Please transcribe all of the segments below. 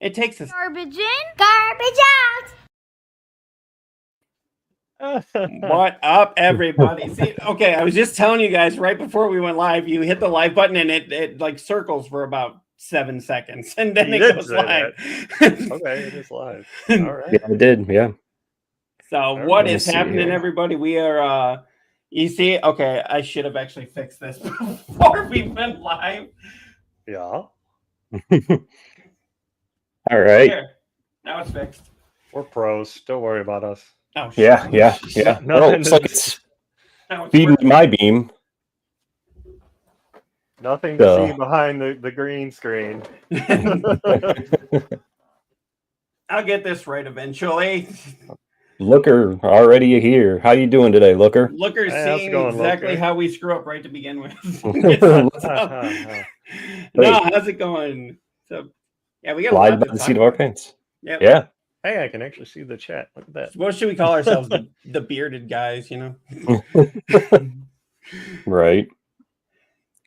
It takes us. Garbage in, garbage out. What up, everybody? See, okay, I was just telling you guys right before we went live. You hit the live button and it like circles for about 7 seconds, and then You it did goes say live. Okay, it is live. All right. Yeah, I did. Yeah. So right, what let me is see happening, here. everybody? We are. You see, okay, I should have actually fixed this before we went live. Yeah. All right. Here, now it's fixed. We're pros. Don't worry about us. Oh, Yeah. shit. Yeah. Yeah. No, Well, no, looks like no. it's Now it's feeding working. my beam. Nothing to So- see behind the green screen. I'll get this right eventually. Looker, already here. How you doing today, Looker? Looker's Hey, how's it seeing going, exactly Looker? how we screw up right to begin with. What's No, how's it going? So, yeah, we got a Fly lot by to the talk seat of our about. pants. Yep. Yeah. Hey, I can actually see the chat. Look at that. What should we call ourselves? The bearded guys, you know? Right.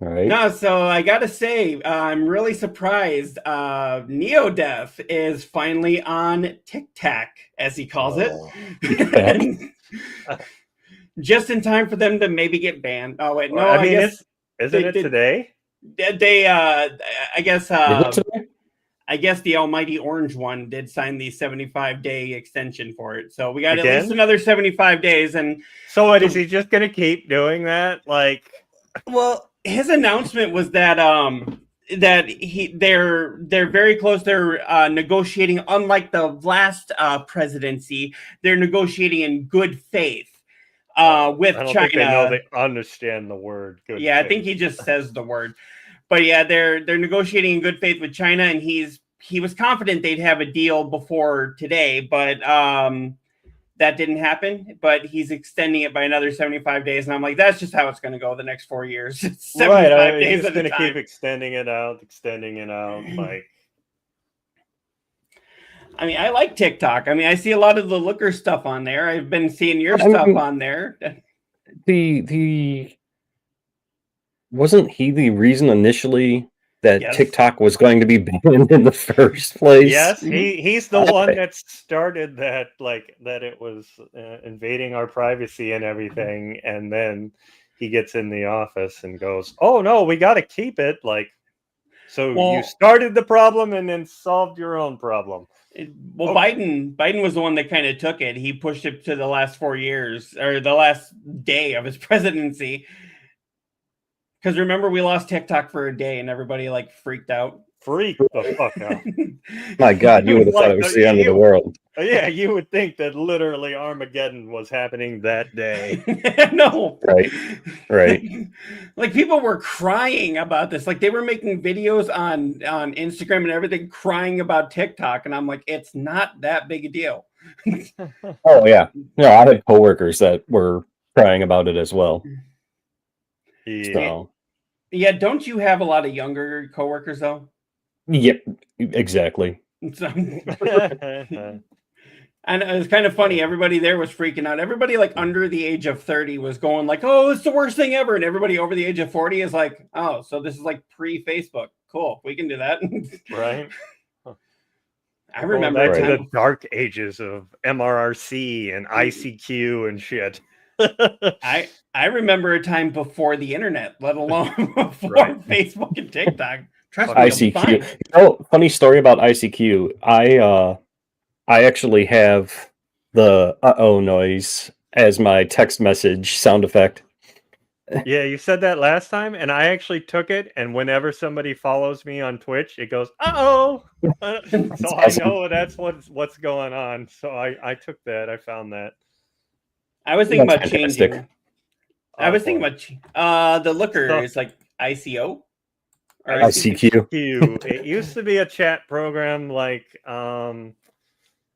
Right. No, so I gotta say, I'm really surprised. Neodeath is finally on TikTok, as he calls it. Just in time for them to maybe get banned. Oh wait, no, I I mean, guess isn't it they- today? they I guess Is it today? I guess the almighty orange one did sign the 75-day extension for it. So we got at Again? least another 75 days. And So what, is he just gonna keep doing that? Like, well, his announcement was that they're very close. They're negotiating, unlike the last presidency, they're negotiating in good faith with I don't China. think they know they understand the word. Good Yeah, I faith. think he just says the word. But yeah, they're negotiating in good faith with China, and he was confident they'd have a deal before today, but that didn't happen. But he's extending it by another 75 days, and I'm like, that's just how it's going to go the next 4 years. 75 right. days He's just at a gonna time. keep extending it out. Like, I mean, I like TikTok. I mean, I see a lot of the Looker stuff on there. I've been seeing your I stuff mean- on there. The wasn't he the reason initially that Yes. TikTok was going to be banned in the first place? yes, Mhm. he's the Okay. one that started that. Like that, it was invading our privacy and everything, and then he gets in the office and goes, "Oh no, we got to keep it." Like, so Well- you started the problem and then solved your own problem. Well, Okay. Biden was the one that kind of took it. He pushed it to the last 4 years, or the last day of his presidency. Because remember, we lost TikTok for a day, and everybody like freaked out. Freak the fuck out. My God, you would have thought it was the end of the world. Yeah, you would think that literally Armageddon was happening that day. No, Right. Right. Like people were crying about this. Like they were making videos on Instagram and everything, crying about TikTok, and I'm like, it's not that big a deal. Oh yeah. No, I had coworkers that were crying about it as well. Yeah. So Yeah, don't you have a lot of younger coworkers though? yeah, exactly. So, and it was kind of funny. Everybody there was freaking out. Everybody like under the age of 30 was going like, "Oh, it's the worst thing ever," and everybody over the age of 40 is like, "Oh, so this is like pre-Facebook. Cool, we can do that." Right. I remember back a to time the dark ages of MRRC and ICQ and shit. I remember a time before the internet, let alone before Right. Facebook and TikTok. Trust me, you'll be ICQ. fine. Oh, funny story about ICQ. I actually have the uh-oh noise as my text message sound effect. Yeah, you said that last time, and I actually took it. And whenever somebody follows me on Twitch, it goes, "Uh-oh!" So I awesome. know that's what's going on. So I took that. I found that. I was thinking That's about fantastic. changing. I was thinking about the Looker So- is like ICO or ICQ. It used to be a chat program like AOL,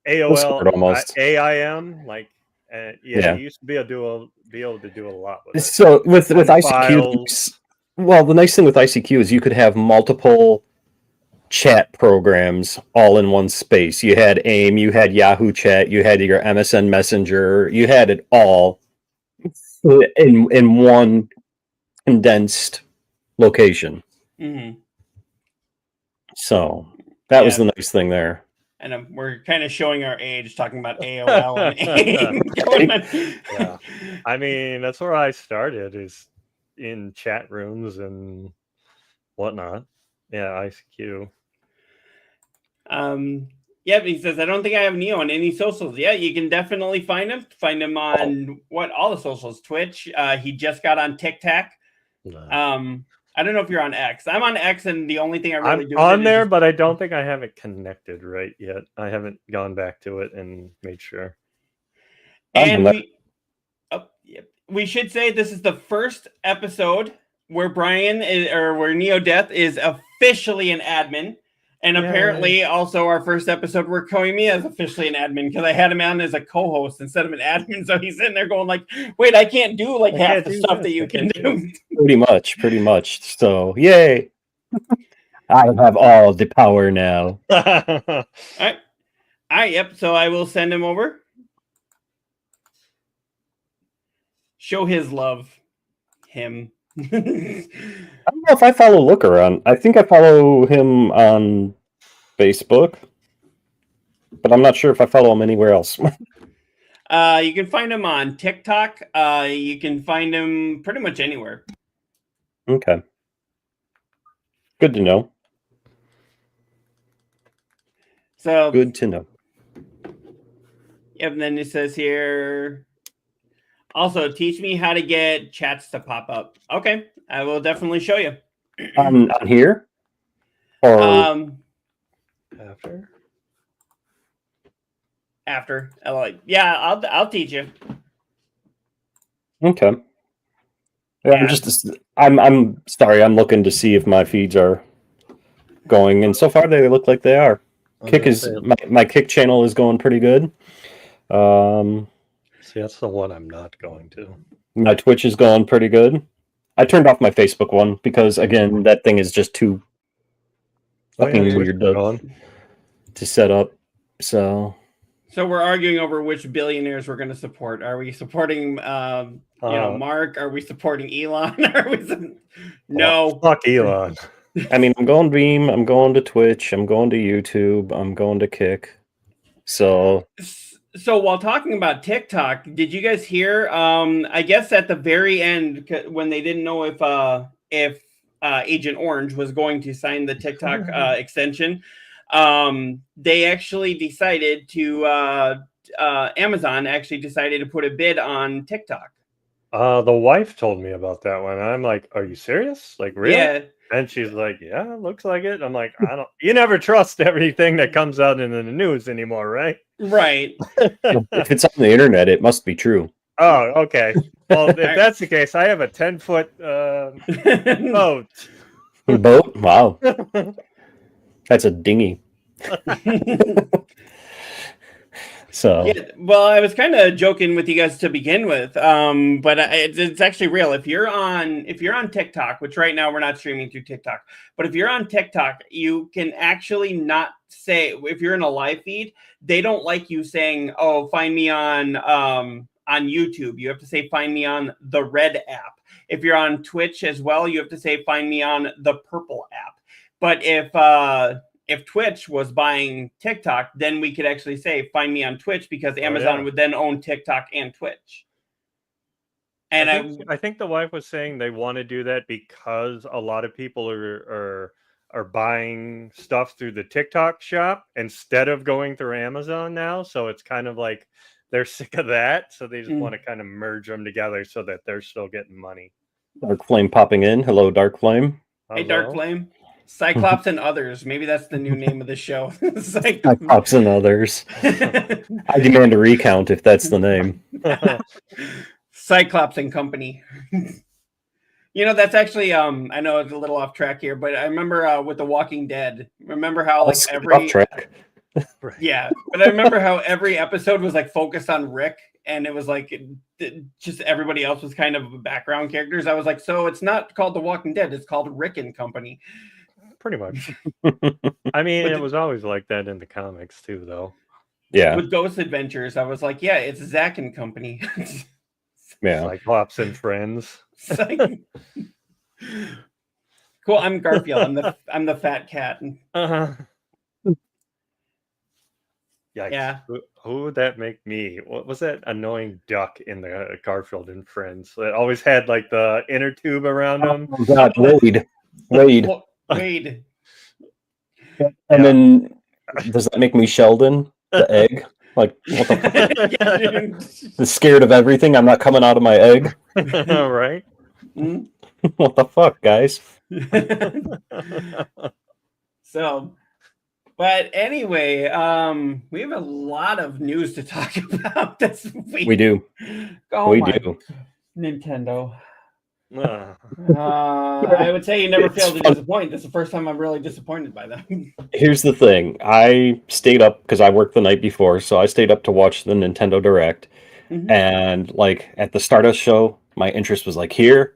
Discord almost. AIM, like Yeah. you used to be able to do a lot with it. So with And ICQ, well, the nice thing with ICQ is you could have multiple chat programs all in one space. You had AIM, you had Yahoo Chat, you had your MSN Messenger, you had it all in one condensed location. Mhm. So That was Yeah. the nice thing there. And we're kind of showing our age, talking about AOL and AIM. Going on. Yeah. I mean, that's where I started, is in chat rooms and whatnot. Yeah, ICQ. Yeah, he says, I don't think I have Neo on any socials. Yeah, you can definitely find him. Find him on all the socials, Twitch. He just got on TikTok. I don't know if you're on X. I'm on X, and the only thing I really I'm do on is there, just- but I don't think I have it connected right yet. I haven't gone back to it and made sure. And I'm we should say this is the first episode where Brian is, or where Neo Death is officially an admin. And Yay. apparently also our first episode where Koimiya is officially an admin, because I had him on as a co-host instead of an admin. So he's sitting there going like, wait, I can't do like I half can't the do stuff this, that you I can can't do. pretty much. So, yay. I have all the power now. All right, yep. So I will send him over. Show his love. Him. I don't know if I follow Looker on. I think I follow him on Facebook, but I'm not sure if I follow him anywhere else. You can find him on TikTok. You can find him pretty much anywhere. Okay. Good to know. So Good to know. yep, and then it says here, also teach me how to get chats to pop up. Okay, I will definitely show you. On here? Or After, yeah, I'll teach you. okay. Yeah, I'm sorry, I'm looking to see if my feeds are going, and so far they look like they are. Kick is my Kick channel is going pretty good. See, that's the one I'm not going to. My Twitch is going pretty good. I turned off my Facebook one because, again, that thing is just too fucking weird to set up. So we're arguing over which billionaires we're going to support. Are we supporting, Mark? Are we supporting Elon? No. Fuck Elon. I mean, I'm going Beam, I'm going to Twitch, I'm going to YouTube, I'm going to Kick. So while talking about TikTok, did you guys hear? I guess at the very end, when they didn't know if Agent Orange was going to sign the TikTok extension, they actually decided to. Amazon actually decided to put a bid on TikTok. The wife told me about that one. I'm like, are you serious? Like, really? Yeah. And she's like, yeah, looks like it. I'm like, you never trust everything that comes out in the news anymore, right? Right. If it's on the internet, it must be true. Oh, okay. Well, if that's the case, I have a 10-foot boat. Boat? Wow. That's a dinghy. So yeah, well, I was kind of joking with you guys to begin with, but it's actually real. If you're on TikTok, which right now we're not streaming through TikTok, but if you're on TikTok, you can actually not say, if you're in a live feed, they don't like you saying, "Oh, find me on YouTube." You have to say, "Find me on the Red app." If you're on Twitch as well, you have to say, "Find me on the Purple app." But if Twitch was buying TikTok, then we could actually say, "Find me on Twitch," because Amazon would then own TikTok and Twitch. And I think the wife was saying they want to do that because a lot of people are buying stuff through the TikTok shop instead of going through Amazon now. So it's kind of like they're sick of that. So they just want to kind of merge them together so that they're still getting money. Dark Flame popping in. Hello, Dark Flame. Hey, Dark Flame. Cyclops and Others. Maybe that's the new name of the show. Cyclops and Others. I demand a recount if that's the name. Cyclops and Company. That's actually I know it's a little off track here, but I remember with The Walking Dead. Remember how like every off track. Yeah, but I remember how every episode was like focused on Rick, and it was like just everybody else was kind of background characters. I was like, so it's not called The Walking Dead; it's called Rick and Company. Pretty much. I mean, it was always like that in the comics too, though. Yeah. With Ghost Adventures, I was like, yeah, it's Zack and Company. Yeah. Cyclops and Friends. Cool. I'm Garfield. I'm the fat cat. Yikes. Yeah. Who would that make me? What was that annoying duck in the Garfield and Friends that always had like the inner tube around him? Oh God, Wade. Wade. And Yeah. then does that make me Sheldon, the egg? Like what the fuck? The scared of everything. I'm not coming out of my egg. Right? Mm. What the fuck, guys? So, but anyway, we have a lot of news to talk about this week. We do. Oh we my do. Nintendo. Uh, I would say you never It's fail to fun. disappoint. This is the first time I'm really disappointed by them. Here's the thing. I stayed up because I worked the night before, so I stayed up to watch the Nintendo Direct. Mhm. And like at the start of the show, my interest was like here,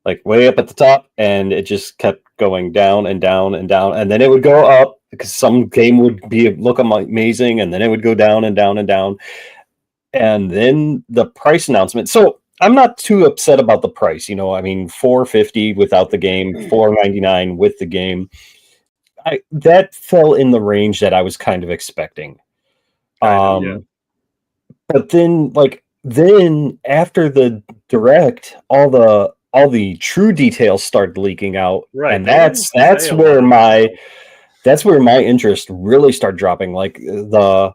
like way up at the top, and it just kept going down and down and down, and then it would go up because some game would look amazing, and then it would go down and down and down, and then the price announcement. So I'm not too upset about the price, you know. I mean, $450 without the game, $499 with the game. That fell in the range that I was kind of expecting. yeah. But then after the direct, all the true details started leaking out, Right. and They that's didn't say a where lot. my interest really started dropping. Like the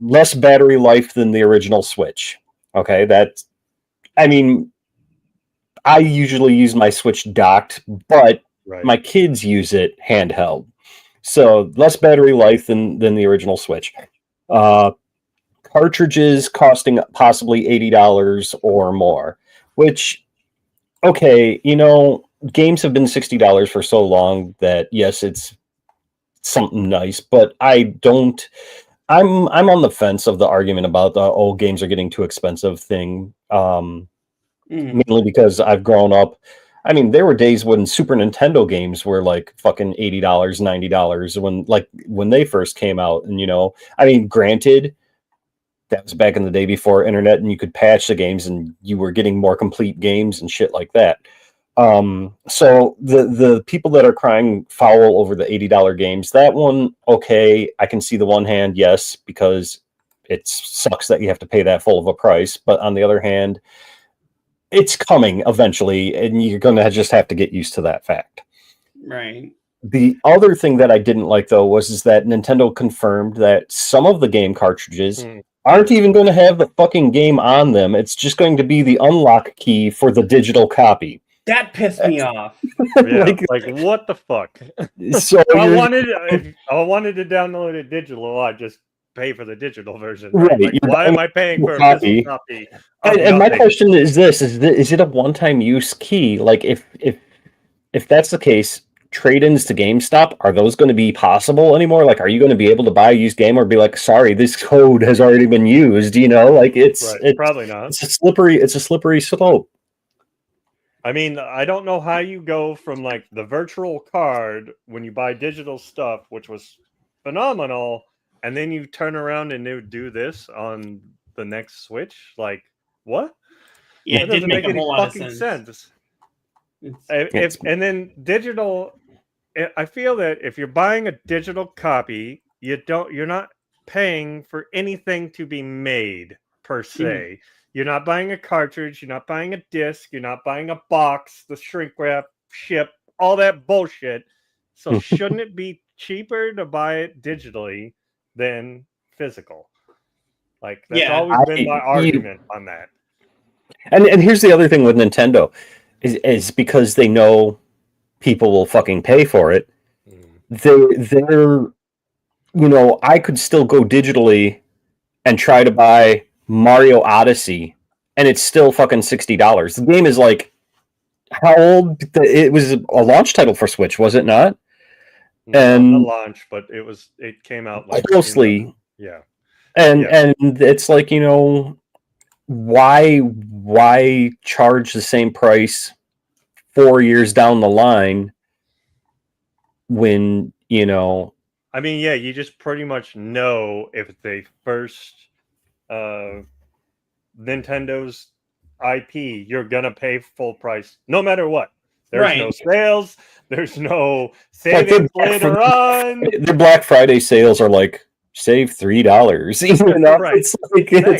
less battery life than the original Switch. Okay, I mean, I usually use my Switch docked, but Right. my kids use it handheld, so less battery life than the original Switch. Cartridges costing possibly $80 or more, which, okay, you know, games have been $60 for so long that yes, it's something nice, but I'm on the fence of the argument about the games are getting too expensive thing. Mainly because I've grown up. I mean, there were days when Super Nintendo games were like fucking $80, $90 when they first came out. And, you know, I mean, granted, that was back in the day before internet and you could patch the games and you were getting more complete games and shit like that. So the people that are crying foul over the $80 games, that one, okay, I can see the one hand, yes, because it sucks that you have to pay that full of a price. But on the other hand, it's coming eventually, and you're going to just have to get used to that fact. Right. The other thing that I didn't like, though, is that Nintendo confirmed that some of the game cartridges aren't even going to have the fucking game on them. It's just going to be the unlock key for the digital copy. That pissed me off. Yeah, like what the fuck? So if I wanted to download it digital, I'd just pay for the digital version. Right. Like, why am I paying for a physical copy? And my question is this: is it a one-time use key? Like, if that's the case, trade-ins to GameStop, are those going to be possible anymore? Like, are you going to be able to buy a used game or be like, sorry, this code has already been used? You know, like it's probably not. It's a slippery slope. I mean, I don't know how you go from like the virtual card when you buy digital stuff, which was phenomenal, and then you turn around and do this on the next Switch. Like, what? Yeah, that it didn't make a whole lot of sense. And then digital, I feel that if you're buying a digital copy, you're not paying for anything to be made per se. You're not buying a cartridge, you're not buying a disc, you're not buying a box, the shrink wrap, ship, all that bullshit. So shouldn't it be cheaper to buy it digitally than physical? Like, that's always been my argument on that. And here's the other thing with Nintendo is because they know people will fucking pay for it. They're you know, I could still go digitally and try to buy Mario Odyssey, and it's still fucking $60. The game is like, how old? It was a launch title for Switch, was it not? And a launch, but it came out like closely. Yeah. And it's like, you know, why charge the same price 4 years down the line when, you know, I mean, yeah, you just pretty much know if they first Nintendo's IP, you're gonna pay full price no matter what. There's no sales, there's no savings later on. Their Black Friday sales are like save $3. You know, Right. it's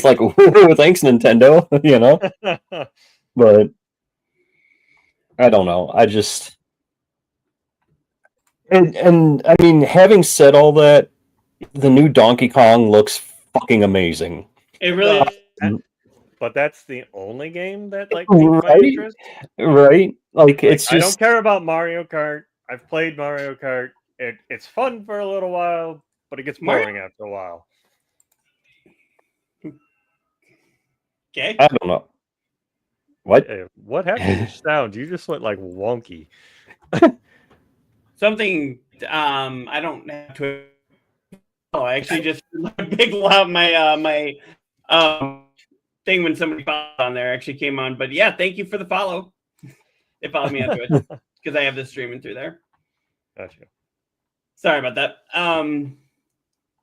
like, ooh, thanks Nintendo. You know, but I don't know. I just and I mean, having said all that, the new Donkey Kong looks fucking amazing. It really. But that's the only game that like piqued my Right? interest. Right? Like it's I don't just care about Mario Kart. I've played Mario Kart. It's fun for a little while, but it gets boring after a while. Okay. I don't know. What? Hey, what happened to your sound? You just went like wonky. Something I don't have to. Oh, I actually just big loud my thing when somebody followed on there actually came on. But yeah, thank you for the follow. They followed me on Twitch because I have this streaming through there. Gotcha. Sorry about that.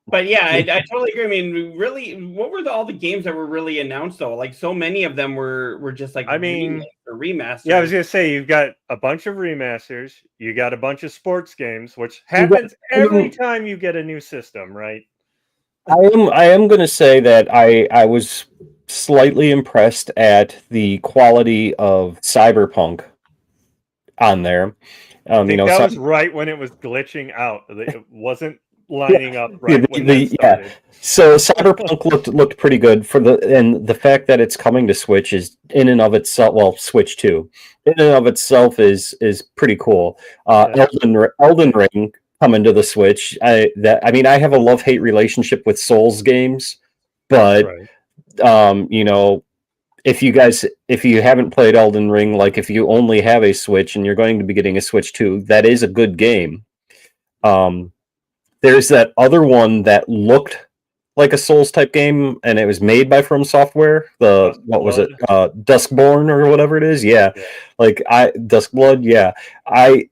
But yeah, I totally agree. I mean, really, what were all the games that were really announced though? Like so many of them were just like remasters. Yeah, I was gonna say you've got a bunch of remasters. You got a bunch of sports games, which happens every time you get a new system, right? I am going to say that I was slightly impressed at the quality of Cyberpunk on there. I think that was right when it was glitching out. It wasn't lining up right when that started. So Cyberpunk looked pretty good and the fact that it's coming to Switch is in and of itself. Well, Switch 2 in and of itself is pretty cool. Elden Ring coming to the Switch. I have a love-hate relationship with Souls games, but you know, if you haven't played Elden Ring, like if you only have a Switch and you're going to be getting a Switch 2, that is a good game. There's that other one that looked like a Souls type game, and it was made by From Software. Duskborn or whatever it is. Yeah. Duskblood. Yeah.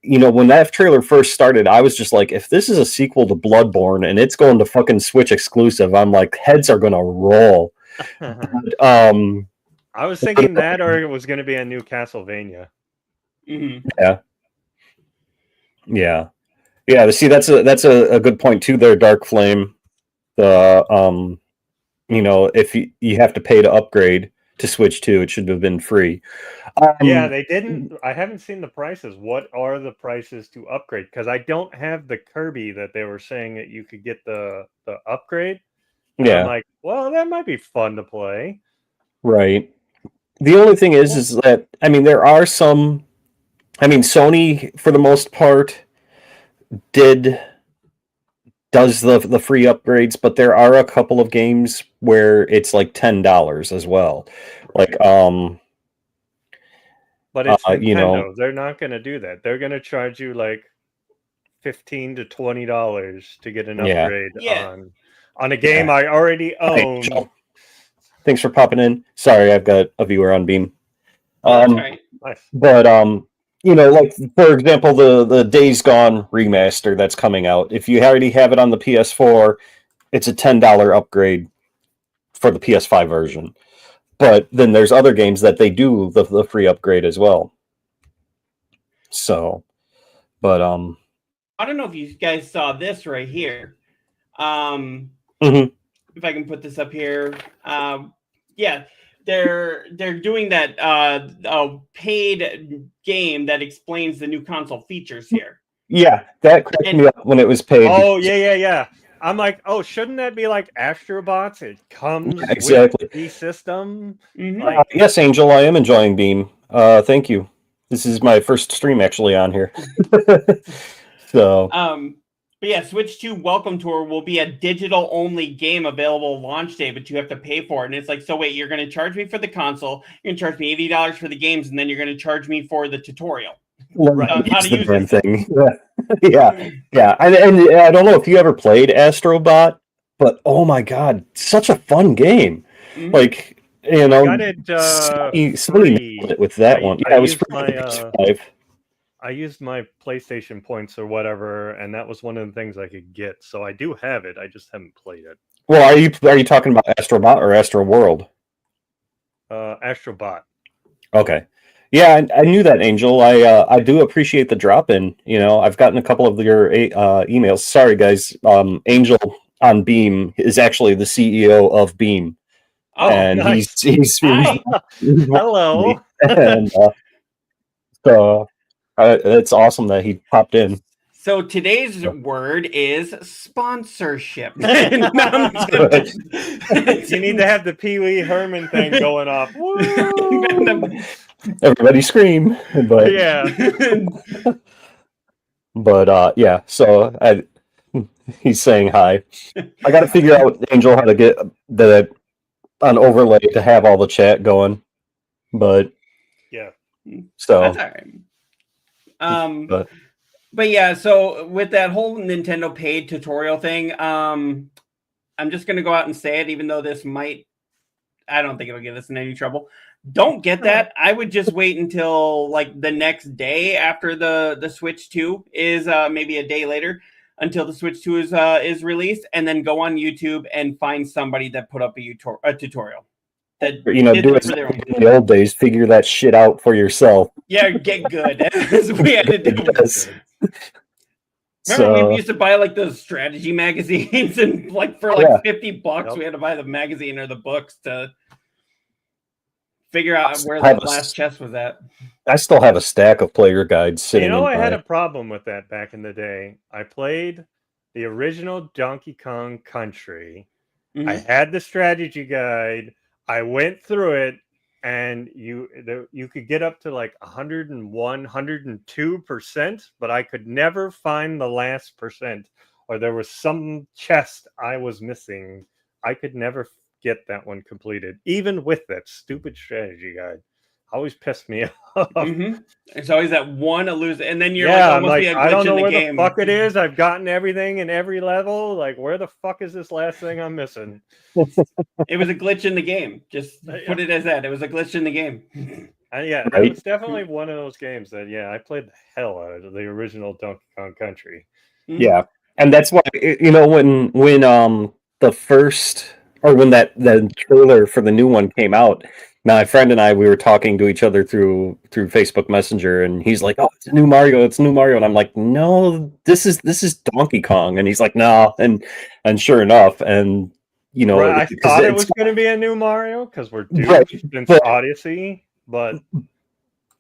When that trailer first started, I was just like, if this is a sequel to Bloodborne and it's going to fucking Switch exclusive, I'm like, heads are gonna roll. I was thinking that, or it was going to be a new Castlevania. Mm-hmm. Yeah. See, that's a good point too. There, Dark Flame. If you have to pay to upgrade to Switch 2, it should have been free. Yeah, they didn't. I haven't seen the prices. What are the prices to upgrade? Because I don't have the Kirby that they were saying that you could get the upgrade. Yeah, I'm like, well, that might be fun to play. Right. The only thing is that there are some. Sony for the most part does the free upgrades, but there are a couple of games where it's like $10 as well. Like but it's Nintendo. They're not going to do that. They're going to charge you like $15 to $20 to get an upgrade on a game I already own. Hey, thanks for popping in. Sorry, I've got a viewer on Beam. Nice. But like for example, the Days Gone remaster that's coming out. If you already have it on the PS4, it's a $10 upgrade for the PS5 version. But then there's other games that they do the free upgrade as well. So, but I don't know if you guys saw this right here. If I can put this up here, they're doing that paid game that explains the new console features here. Yeah, that cracked me up when it was paid. Oh yeah. I'm like, oh, shouldn't that be like Astrobots? It comes with the system. Mm-hmm. Yes, Angel, I am enjoying Beam. Thank you. This is my first stream actually on here. So. But yeah, Switch 2 Welcome Tour will be a digital-only game available launch day, but you have to pay for it. And it's like, so wait, you're going to charge me for the console, you're going to charge me $80 for the games, and then you're going to charge me for the tutorial. Right. How to use the thing. Yeah. And I don't know if you ever played Astrobot, but oh my god, such a fun game. Mm-hmm. Like, I got it, somebody nailed it with that one. Yeah, it was free. I used my PlayStation points or whatever, and that was one of the things I could get. So I do have it. I just haven't played it. Well, are you talking about Astrobot or Astro World? Astrobot. Okay. Yeah, I knew that, Angel. I do appreciate the drop in. I've gotten a couple of your emails. Sorry, guys. Angel on Beam is actually the CEO of Beam, Oh, and nice. he's Hi. Hello. and so it's awesome that he popped in. So today's word is sponsorship. No, I'm just- You need to have the Pee Wee Herman thing going off. Woo! Everybody scream, but Yeah. yeah. So he's saying hi. I got to figure out, Angel, how to get an overlay to have all the chat going, but Yeah. so That's all right. but But yeah, so with that whole Nintendo paid tutorial thing, I'm just gonna go out and say it, even though this might, I don't think it'll get us in any trouble. Don't get that. I would just wait until like the next day after the Switch 2 is maybe a day later until the Switch 2 is released, and then go on YouTube and find somebody that put up a tutorial. That do it for their own. in the old days. Figure that shit out for yourself. Yeah, get good. That's what we had to do. Yes. Remember, So, we used to buy like those strategy magazines, and like for like Yeah. $50, Yep. we had to buy the magazine or the books to figure out where have that a last chest was at. I still have a stack of player guides sitting. I in had my- a problem with that back in the day. I played the original Donkey Kong Country. I Mhm. had the strategy guide. I went through it, and you could get up to like 101, 102%, but I could never find the last percent, or there was some chest I was missing. I could never get that one completed, even with that stupid strategy guide. Always pissed me off. Mhm. It's always that one elusive, and then you're Yeah, like I'm almost like, be a glitch I don't know in the where game. the fuck it is. I've gotten everything in every level. Like, where the fuck is this last thing I'm missing? It was a glitch in the game. Just Yeah. put it as that. It was a glitch in the game. Yeah, that Right. was definitely one of those games that, I played the hell out of the original Donkey Kong Country. Yeah, and that's why when the first or when the trailer for the new one came out, my friend and I, we were talking to each other through Facebook Messenger, and he's like, "Oh, it's a new Mario, it's a new Mario," and I'm like, "No, this is Donkey Kong," and he's like, "No," and sure enough, and Right, I 'cause thought it it's- was going to be a new Mario because we're due Right, since but- Odyssey, but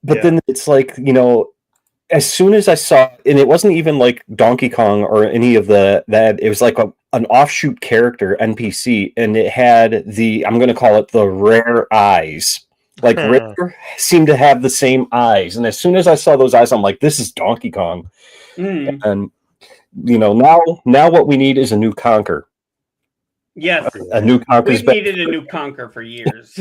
But then it's like, as soon as I saw, and it wasn't even like Donkey Kong or any of that, it was like an offshoot character NPC, and it had I'm going to call it the rare eyes. Like Richter seemed to have the same eyes, and as soon as I saw those eyes, I'm like, this is Donkey Kong. Mhm. And now what we need is a new Conker. Yes, A new Conker's we've needed a new Conker for years.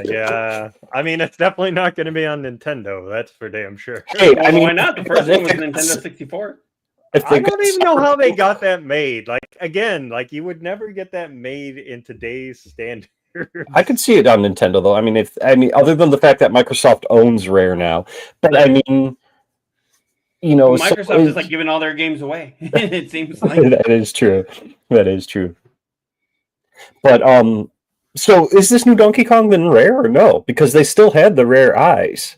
yeah, I mean, it's definitely not going to be on Nintendo. That's for damn sure. Hey, Well, I mean, why not? The first one was Nintendo 64. if I they don't got even know how they Super- got that made. Like, again, like you would never get that made in today's standards. I could see it on Nintendo though. I mean, other than the fact that Microsoft owns Rare now, but I mean, Microsoft is like giving all their games away. It seems like. that is true. That is true. But so is this new Donkey Kong then Rare or no? Because they still had the rare eyes.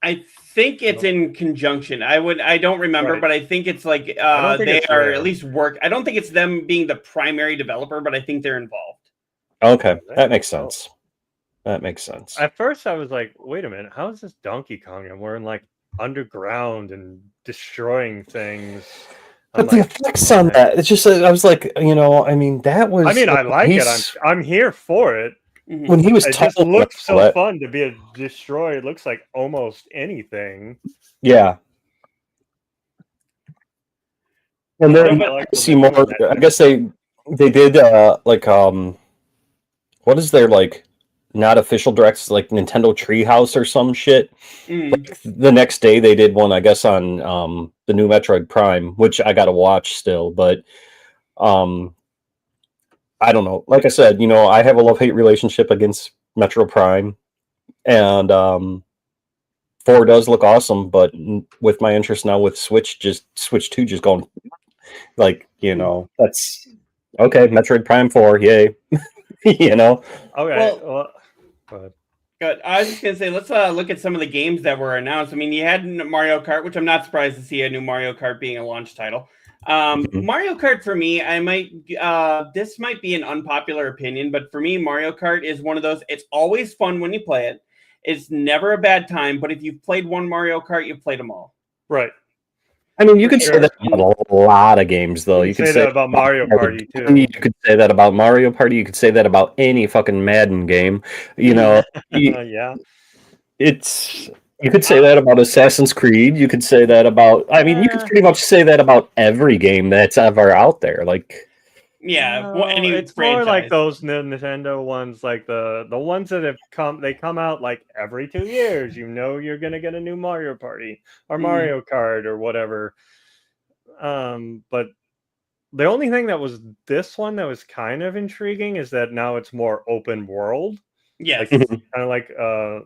I think it's in conjunction. I don't remember, Right. but I think it's like don't think they it's are Rare. at least work. I don't think it's them being the primary developer, but I think they're involved. Okay, that makes sense. That makes sense. At first, I was like, "Wait a minute, how is this Donkey Kong?" And we're in like underground and destroying things. I'm But the like, effects on that, it's just I was like, I mean, that was. I mean, I like it. he's- I'm here for it. Mhm. when he was It just tall looks enough so for that- fun to be a destroy. It looks like almost anything. Yeah. And then But- I like see when they're more. doing that. I guess they did like what is their like not official directs like Nintendo Treehouse or some shit. Mhm. The next day they did one, I guess, on the new Metroid Prime, which I got to watch still, but I don't know. Like I said, I have a love-hate relationship against Metro Prime, and 4 does look awesome, but with my interest now with Switch 2 just going like, that's okay, Metroid Prime 4, yay. Okay. Well- Well, go ahead. Good. I was just gonna say, let's look at some of the games that were announced. I mean, you had Mario Kart, which I'm not surprised to see a new Mario Kart being a launch title. Mario Kart for me, I might this might be an unpopular opinion, but for me, Mario Kart is one of those. It's always fun when you play it. It's never a bad time, but if you've played one Mario Kart, you've played them all. Right. I mean, you For could sure. say that about a lot of games, though. You could say that about Mario Party, too. You could say that about Mario Party. You could say that about any fucking Madden game. You know, Yeah. it's. You could say that about Assassin's Creed. You could say that about. I mean, you could pretty much say that about every game that's ever out there. Like, Yeah, No, any it's franchise. more like those Nintendo ones, like the ones that have come out like every 2 years. You know you're gonna get a new Mario Party or Mario Kart or whatever. But the only thing that was this one that was kind of intriguing is that now it's more open world. Yes. Like, kind of like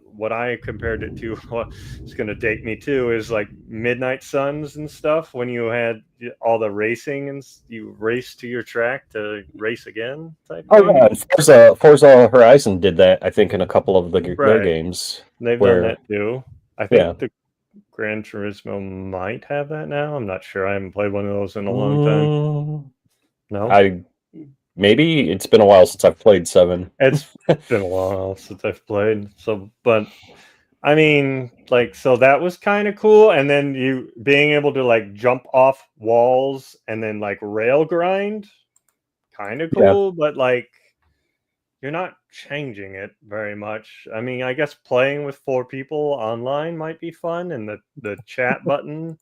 what I compared it to, what it's going to date me too, is like Midnight Suns and stuff, when you had all the racing and you race to your track to race again type thing. Forza Horizon did that, I think, in a couple of their Right. games. They've where- done that too. I think the Gran Turismo might have that now. I'm not sure. I haven't played one of those in a long time. No, Maybe it's been a while since I've played 7. it's been a while since I've played. So, but I mean, like, so that was kind of cool. And then you being able to like jump off walls and then like rail grind, kind of cool. But like, you're not changing it very much. I mean, I guess playing with 4 people online might be fun, and the chat button.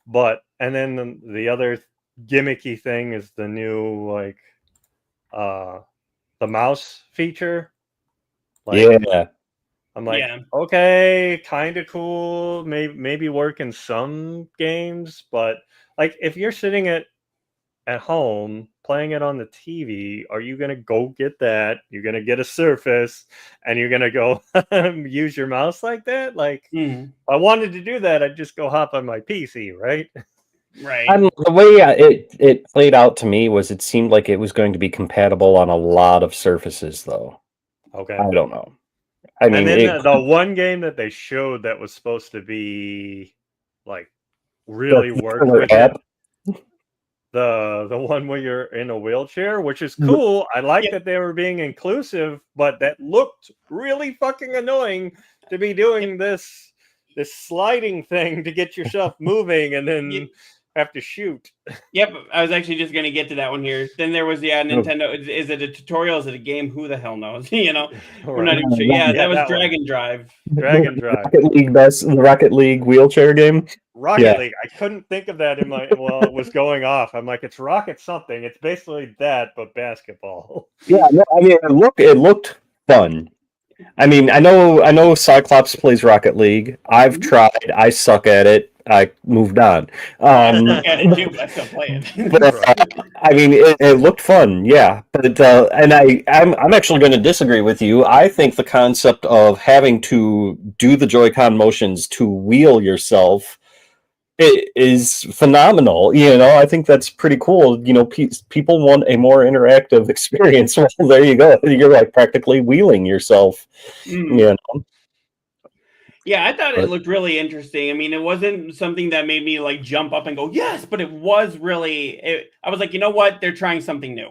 But and then the other gimmicky thing is the new like the mouse feature. Like, I'm like, okay, kind of cool. Maybe work in some games, but like if you're sitting at home playing it on the TV, are you gonna go get that? You're gonna get a Surface, and you're gonna go use your mouse like that? Like, if I wanted to do that, I'd just go hop on my PC, right? Right. The way it played out to me was it seemed like it was going to be compatible on a lot of surfaces, though. Okay. I don't know. I mean, and then the one game that they showed that was supposed to be like really work with it, the one where you're in a wheelchair, which is cool. I like that they were being inclusive, but that looked really fucking annoying to be doing this sliding thing to get yourself moving and then have to shoot. Yep, I was actually just going to get to that one here. Then there was the Nintendo. Is it a tutorial? Is it a game? Who the hell knows? You know, we're not even sure. Yeah, that was Dragon Drive. Dragon Drive. The Rocket League wheelchair game. Rocket League. I couldn't think of that in my while it was going off. I'm like, it's Rocket something. It's basically that, but basketball. Yeah, no, I mean, it looked fun. I mean, I know Cyclops plays Rocket League. I've tried. I suck at it. I moved on. I still play it. But, I mean, it looked fun, yeah. But and I'm actually going to disagree with you. I think the concept of having to do the Joy-Con motions to wheel yourself is phenomenal. You know, I think that's pretty cool. You know, people want a more interactive experience. Well, there you go. You're like practically wheeling yourself. You know. Yeah, I thought it looked really interesting. I mean, it wasn't something that made me like jump up and go, yes, but it was really, I was like, you know what? They're trying something new.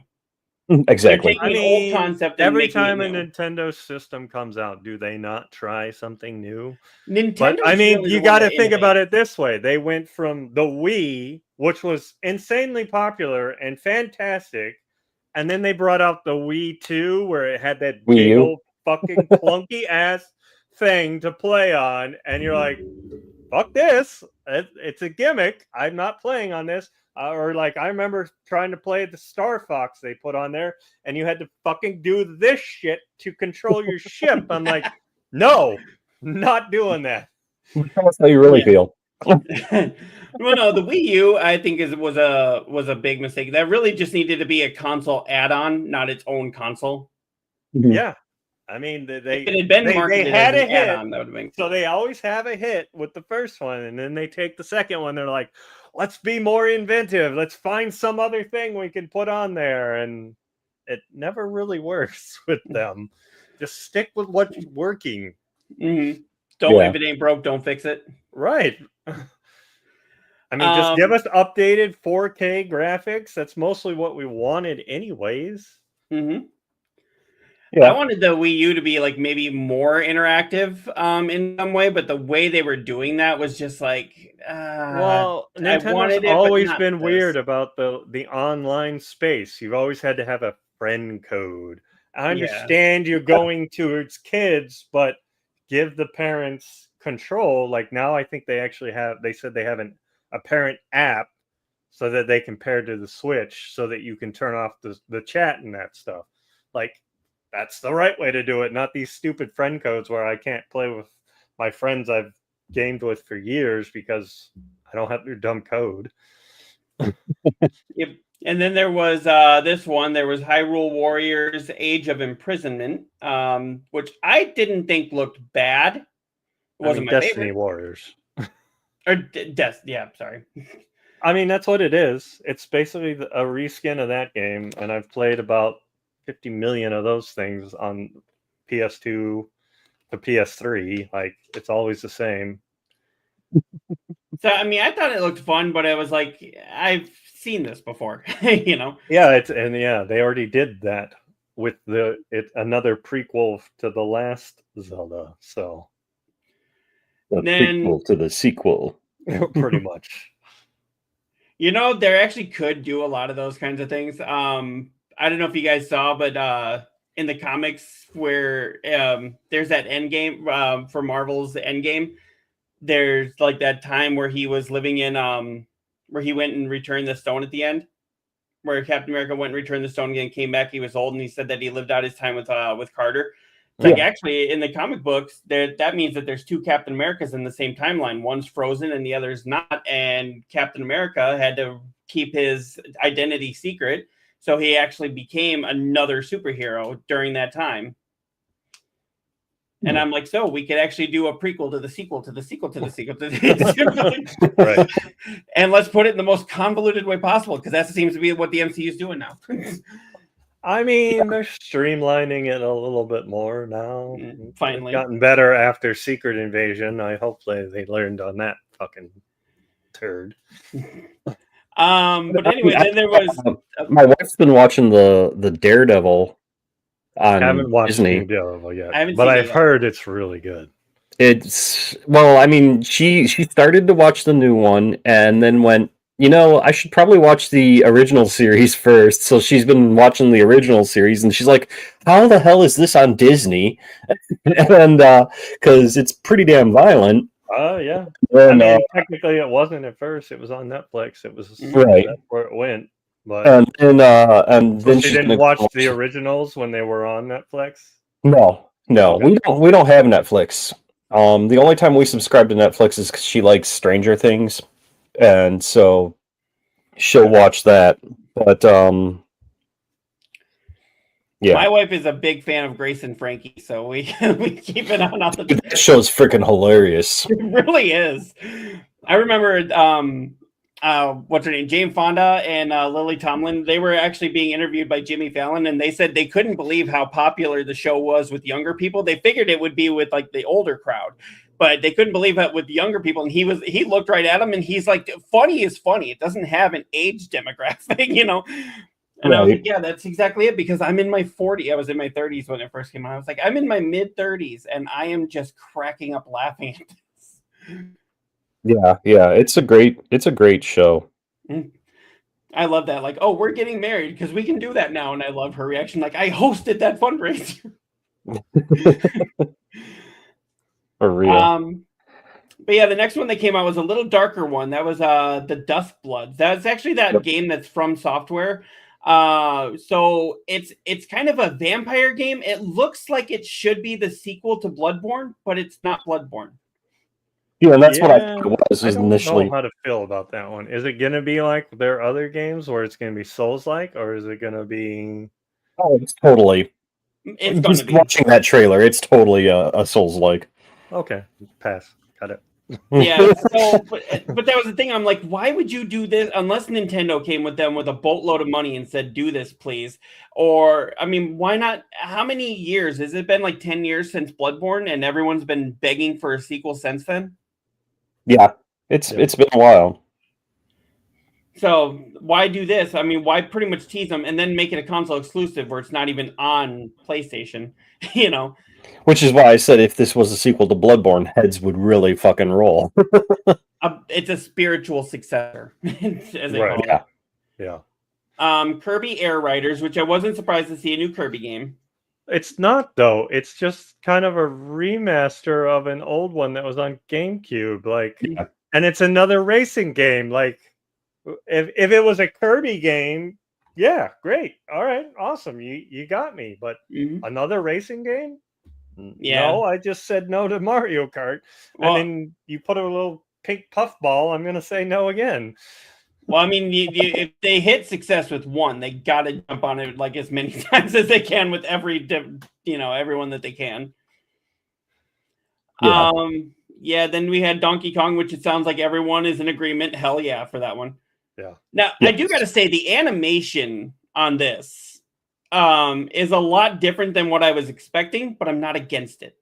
Exactly. I mean, old concept every time a Nintendo system comes out, do they not try something new? Nintendo. But I mean, you got to think about it this way. They went from the Wii, which was insanely popular and fantastic, and then they brought out the Wii 2, where it had that big old fucking clunky ass thing to play on, and you're like, fuck this, it's a gimmick, I'm not playing on this. Or like, I remember trying to play the Star Fox they put on there, and you had to fucking do this shit to control your ship. I'm like, no, not doing that. That's how you really feel. Well, no, the Wii U, I think was a big mistake. That really just needed to be a console add-on, not its own console. Yeah. I mean, they had a hit, that would have been cool. So they always have a hit with the first one, and then they take the second one. They're like, let's be more inventive. Let's find some other thing we can put on there, and it never really works with them. Just stick with what's working. If it ain't broke, don't fix it. Right. I mean, just give us updated 4K graphics. That's mostly what we wanted, anyways. Mm-hmm. Yeah. I wanted the Wii U to be like maybe more interactive in some way, but the way they were doing that was just like, Well, I Nintendo's wanted it, but always not been this. weird about the online space. You've always had to have a friend code. I understand you're going towards kids, but give the parents control. Like now, I think they actually have. They said they have a parent app so that they can pair to the Switch, so that you can turn off the chat and that stuff. Like that's the right way to do it, not these stupid friend codes where I can't play with my friends I've gamed with for years because I don't have their dumb code. Yep. And then there was this one. There was Hyrule Warriors: Age of Imprisonment, which I didn't think looked bad. It wasn't my Destiny favorite. Warriors. Or yeah, sorry. I mean, that's what it is. It's basically a reskin of that game, and I've played about 50 million of those things on PS2 to PS3. Like, it's always the same. So, I mean, I thought it looked fun, but I was like, I've seen this before, you know? Yeah, they already did that with another prequel to the last Zelda. So, The prequel to the sequel. pretty much. You know, there actually could do a lot of those kinds of things. I don't know if you guys saw, but in the comics where there's that Endgame for Marvel's Endgame, there's like that time where he was living in where he went and returned the stone at the end, where Captain America went and returned the stone again, came back, he was old, and he said that he lived out his time with Carter. It's like actually in the comic books, that means that there's two Captain Americas in the same timeline. One's frozen and the other's not. And Captain America had to keep his identity secret. So he actually became another superhero during that time. And I'm like, so we could actually do a prequel to the sequel to the sequel to the sequel to the sequel. Right. And let's put it in the most convoluted way possible, because that seems to be what the MCU is doing now. I mean, they're streamlining it a little bit more now. Finally. It's gotten better after Secret Invasion. I hope they learned on that fucking turd. But anyway, then there was my wife's been watching the Daredevil on I haven't watched Disney. Daredevil yet, I haven't but seen it I've yet. heard it's really good. It's I mean, she started to watch the new one and then went, I should probably watch the original series first. So she's been watching the original series and she's like, how the hell is this on Disney? And because it's pretty damn violent. Oh yeah. And, I mean, technically it wasn't at first. It was on Netflix. It was right. That's where it went. But and then she didn't watch the originals when they were on Netflix. No, Okay. we don't have Netflix. The only time we subscribe to Netflix is because she likes Stranger Things, and so she'll watch that. But yeah, my wife is a big fan of Grace and Frankie, so we keep it on all the time. That show's freaking hilarious. It really is. I remember what's her name, Jane Fonda and Lily Tomlin. They were actually being interviewed by Jimmy Fallon, and they said they couldn't believe how popular the show was with younger people. They figured it would be with like the older crowd, but they couldn't believe it with younger people. And he looked right at him, and he's like, "Funny is funny. It doesn't have an age demographic, you know." And I was like, yeah, that's exactly it, because I'm in my 40s. I was in my 30s when it first came out. I was like, I'm in my mid 30s, and I am just cracking up laughing at this. Yeah, it's a great show. I love that. Like, oh, we're getting married because we can do that now. And I love her reaction. Like, I hosted that fundraiser. For real. But yeah, the next one that came out was a little darker one. That was the Duskbloods. That's actually that game that's from Software. So it's kind of a vampire game. It looks like it should be the sequel to Bloodborne, but it's not Bloodborne. Yeah, and that's what I thought it was I don't initially. know how to feel about that one. Is it going to be like their other games where it's going to be Souls-like, or is it going to be... Oh, it's totally. It's going to be. Watching that trailer, it's totally a Souls-like. Okay, pass. Got it. Yeah, so, but that was the thing. I'm like, why would you do this unless Nintendo came with them with a boatload of money and said, do this, please? Or, I mean, why not? How many years? Has it been like 10 years since Bloodborne, and everyone's been begging for a sequel since then? Yeah, it's been a while. So why do this? I mean, why pretty much tease them and then make it a console exclusive where it's not even on PlayStation? You know, Which is why I said if this was a sequel to Bloodborne, heads would really fucking roll. it's a spiritual successor, as they Right. call Yeah. Yeah. it. Kirby Air Riders, which I wasn't surprised to see a new Kirby game. It's not though. It's just kind of a remaster of an old one that was on GameCube. Like, Yeah. and it's another racing game. Like, if it was a Kirby game, yeah, great. All right, awesome. You got me. But Mhm. another racing game? Yeah. No, I just said no to Mario Kart. Well, And then you put a little pink puffball, I'm gonna say no again. Well, I mean, if they hit success with one, they got to jump on it like as many times as they can with everyone that they can. Yeah. Yeah. Then we had Donkey Kong, which it sounds like everyone is in agreement. Hell yeah for that one. Yeah. Now I do got to say the animation on this is a lot different than what I was expecting, but I'm not against it.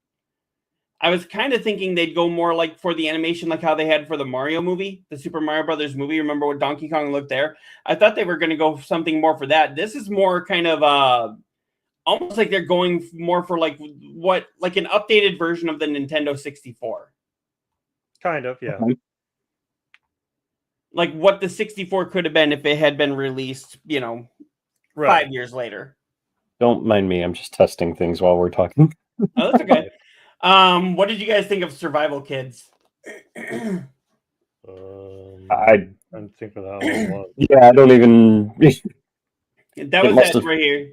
I was kind of thinking they'd go more like for the animation, like how they had for the Mario movie, the Super Mario Brothers movie. Remember what Donkey Kong looked there? I thought they were going to go something more for that. This is more kind of almost like they're going more for like an updated version of the Nintendo 64. Kind of, yeah. Like what the 64 could have been if it had been released, Right. 5 years later. Don't mind me. I'm just testing things while we're talking. Oh, that's okay. What did you guys think of Survival Kids? I don't think of that one. was. Yeah, I don't even. That It was must it have- right here.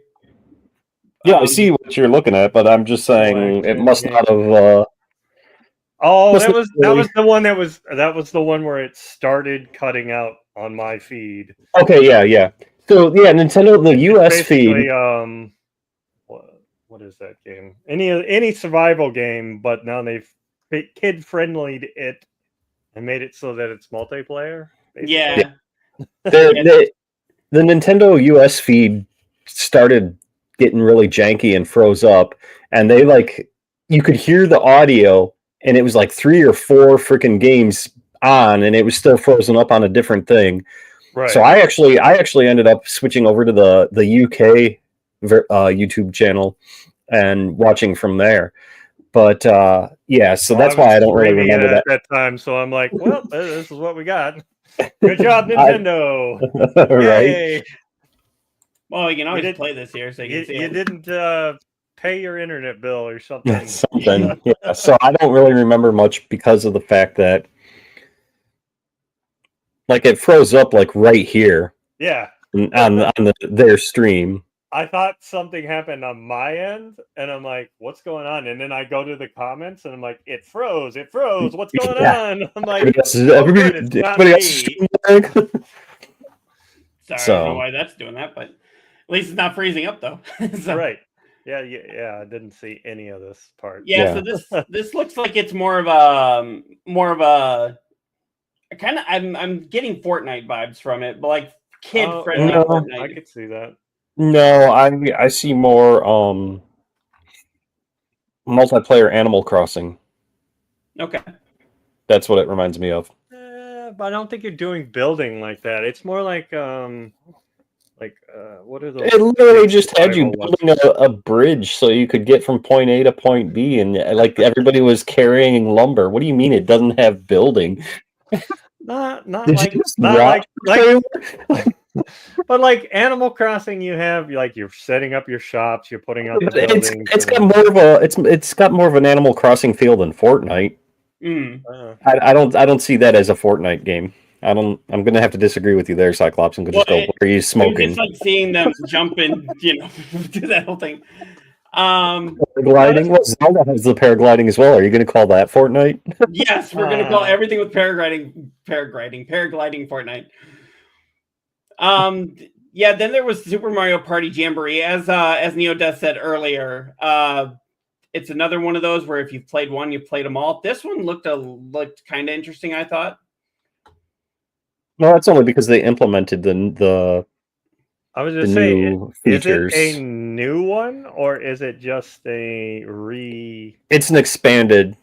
Yeah, I see what you're looking at, but I'm just saying Blank it must game. not have. Oh, Must that have was really- the one that was the one where it started cutting out on my feed. Okay, yeah. So yeah, Nintendo, the US Basically, feed. what is that game? Any survival game, but now they've kid friendly it and made it so that it's multiplayer. basically. Yeah. The Nintendo US feed started getting really janky and froze up, and they you could hear the audio, and it was like 3 or 4 freaking games on, and it was still frozen up on a different thing. Right. So I actually ended up switching over to the UK YouTube channel and watching from there. But yeah, so that's why I don't really streaming remember it that. at that time. So I'm like, well, this is what we got. Good job, Nintendo. Right? Yay. Well, you can always did- play this here, so you You, can see you it. didn't pay your internet bill or something. Something. Yeah. So I don't really remember much because of the fact that it froze up right here Yeah. on their stream. I thought something happened on my end, and I'm like, what's going on? And then I go to the comments, and I'm like, it froze. What's going Yeah. on? I'm like, Everybody else, good, it's not everybody else me. stream lag. Sorry, I So- don't know why that's doing that, but at least it's not freezing up though. So, right. Yeah. I didn't see any of this part. Yeah, Yeah. so this looks like it's more of a kind of I'm getting Fortnite vibes from it, but like kid friendly no. Fortnite. I could see that. No, I see more multiplayer Animal Crossing. Okay. That's what it reminds me of. But I don't think you're doing building like that. It's more like what are those? It literally just had you survival ones? building a bridge so you could get from point A to point B, and everybody was carrying lumber. What do you mean it doesn't have building? Not Did like you just not rock like but like Animal Crossing, you have you're setting up your shops, you're putting up the buildings. it's got more of a it's got more of an Animal Crossing feel than Fortnite. I don't see that as a Fortnite game. I'm gonna have to disagree with you there, Cyclops, and just Well, go, what are you smoking? It's like seeing them jump and do that whole thing. Paragliding? Well, Zelda has the paragliding as well. Are you gonna call that Fortnite? Yes, we're gonna call everything with paragliding Fortnite. Yeah, then there was Super Mario Party Jamboree, as NeoDeath said earlier. It's another one of those where if you've played one, you've played them all. This one looked kind of interesting, I thought. Well, that's only because they implemented the I was the just saying, new is features. it a new one or is it just a It's an expanded.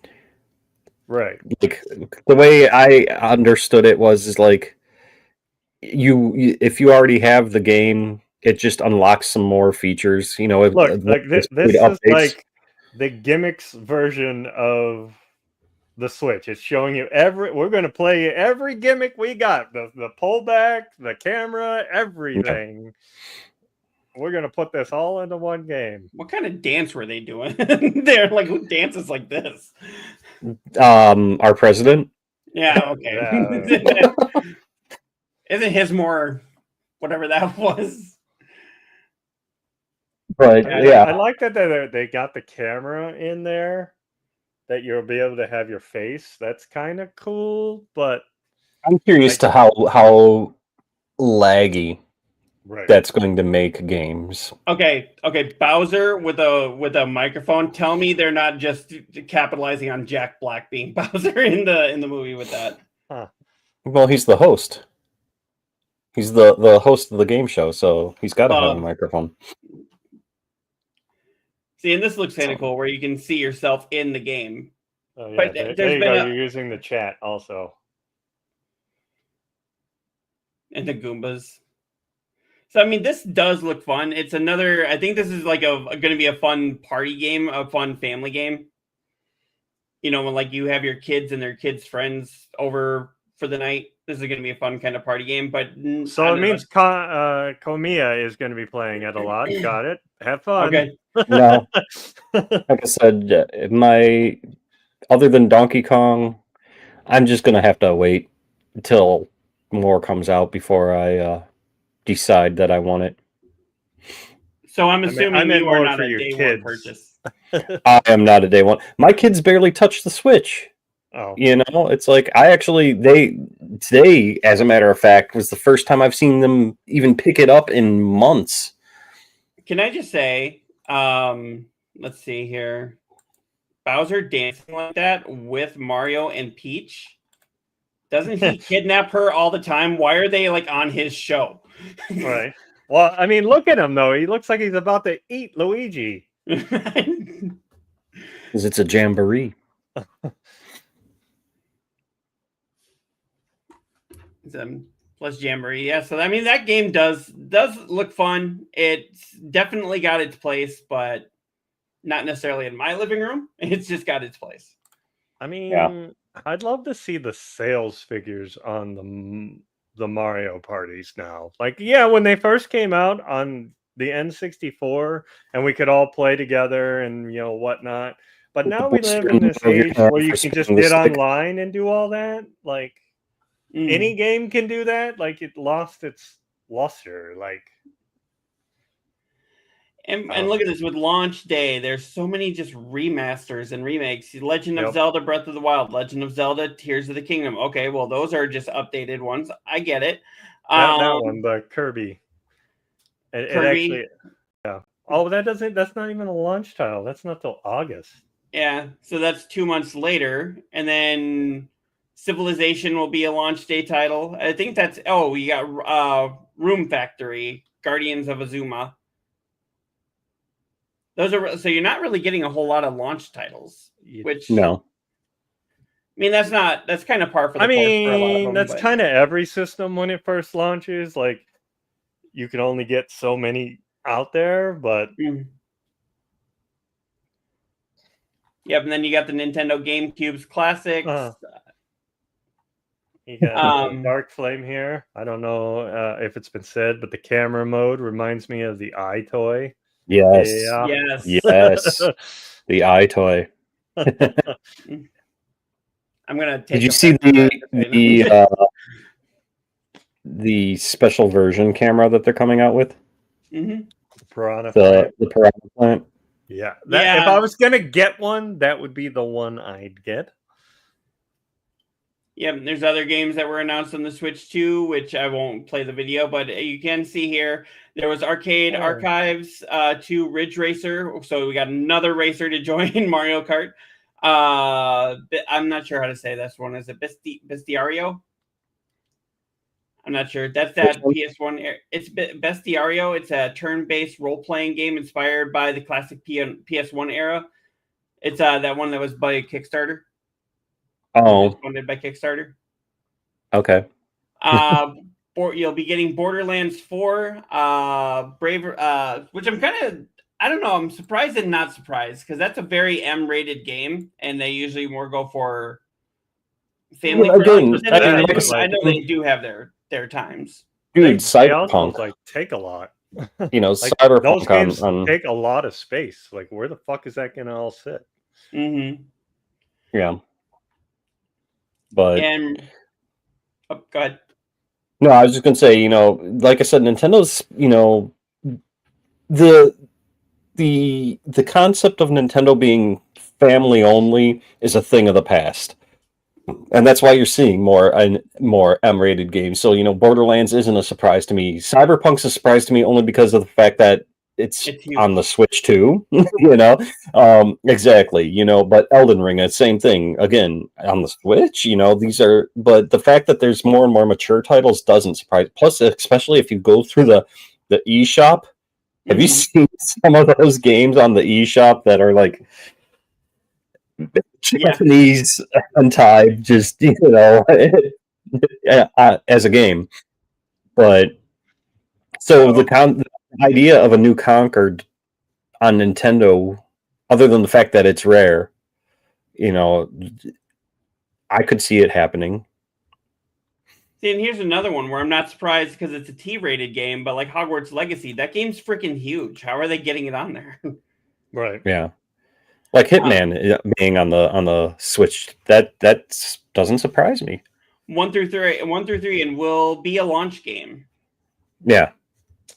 right? The way I understood it was if you already have the game, it just unlocks some more features. You know, Look, like this is updates. like the gimmicks version of the Switch. It's showing you we're going to play every gimmick we got, the pullback, the camera, everything. We're going to put this all into one game. What kind of dance were they doing? They're like, who dances like this? Our president. Yeah, okay. Yeah. Isn't his more whatever that was? But I like that they got the camera in there, that you'll be able to have your face. That's kind of cool, but I'm curious to how laggy right. that's going to make games. Okay. Bowser with a microphone. Tell me they're not just capitalizing on Jack Black being Bowser in the movie with that. Huh. Well, he's the host. He's the host of the game show, so he's got to have a microphone. See, and this looks kind of cool, where you can see yourself in the game. Oh, yeah. But there you go. You're using the chat also. And the Goombas. So, I mean, this does look fun. It's another, I think this is like going to be a fun party game, a fun family game. You know, when like you have your kids and their kids' friends over for the night, this is going to be a fun kind of party game. But so it means Komiya is going to be playing it a lot. Got it. Have fun. Okay. No, like I said, other than Donkey Kong, I'm just gonna have to wait until more comes out before I decide that I want it. So I'm assuming you are not a day one purchase. I am not a day one. My kids barely touch the Switch. Oh, you know, it's like today, as a matter of fact, was the first time I've seen them even pick it up in months. Can I just say, let's see here, Bowser dancing like that with Mario and Peach? Doesn't he kidnap her all the time? Why are they like on his show? Right. Well, I mean, look at him though. He looks like he's about to eat Luigi. Because it's a jamboree. Plus Jamboree, yeah. So I mean, that game does look fun. It's definitely got its place, but not necessarily in my living room. It's just got its place. I mean, I'd love to see the sales figures on the Mario parties now. Like, yeah, when they first came out on the N64, and we could all play together and whatnot. But now we live in this age where you can just get online and do all that. Like. Any game can do that. Like, it lost its luster. Like, and look at this with launch day. There's so many just remasters and remakes. Legend of Zelda: Breath of the Wild, Legend of Zelda: Tears of the Kingdom. Okay, well those are just updated ones. I get it. That one, the Kirby. It actually, yeah. Oh, that's not even a launch title. That's not till August. Yeah, so that's 2 months later, and then. Civilization will be a launch day title. I think that's we got Room Factory, Guardians of Azuma. Those are so you're not really getting a whole lot of launch titles, which no. I mean that's kind of par for the course for a lot of them, that's kind of every system when it first launches. Like you can only get so many out there, but Yep, and then you got the Nintendo GameCube's classics. You got Dark Flame here. I don't know if it's been said, but the camera mode reminds me of the iToy. Yes. Yeah. Yes. The iToy. I'm gonna take. Did you see the special version camera that they're coming out with? Mm-hmm. The Piranha Plant. Yeah. If I was gonna get one, that would be the one I'd get. Yeah, there's other games that were announced on the Switch too, which I won't play the video, but you can see here there was Arcade Archives to Ridge Racer, so we got another racer to join Mario Kart. I'm not sure how to say this one. Is it Bestiario? I'm not sure. That's that PS1. It's Bestiario. It's a turn-based role-playing game inspired by the classic PS1 era. It's that one that was by Kickstarter. Oh, funded by Kickstarter. Okay. you'll be getting Borderlands 4, Braver, which I'm kind of, I don't know, I'm surprised and not surprised because that's a very M-rated game, and they usually more go for family. Well, again, but then I again, mean, I know they do have their times. Dude, they also Cyberpunk. like take a lot. You know, Like, Cyberpunk those games on take a lot of space. Like, where the fuck is that gonna all sit? Mm-hmm. yeah. But And oh, go ahead. no, I was just gonna say, you know, like I said, Nintendo's, you know, the concept of Nintendo being family only is a thing of the past. And that's why you're seeing more M-rated games. So, you know, Borderlands isn't a surprise to me. Cyberpunk's a surprise to me only because of the fact that it's huge. on the Switch too. You know, exactly. You know, but Elden Ring, same thing. Again, on the Switch. You know, but the fact that there's more and more mature titles doesn't surprise. Plus, especially if you go through the eShop, have you seen some of those games on the eShop that are like Japanese untied, just, you know, as a game? But so the idea of a new Concord on Nintendo, other than the fact that it's rare, you know, I could see it happening. See, and here's another one where I'm not surprised because it's a T-rated game, but like Hogwarts Legacy, that game's freaking huge. How are they getting it on there? Right. Yeah. Like Hitman being on the Switch, that doesn't surprise me. 1 through 3, and will be a launch game. Yeah.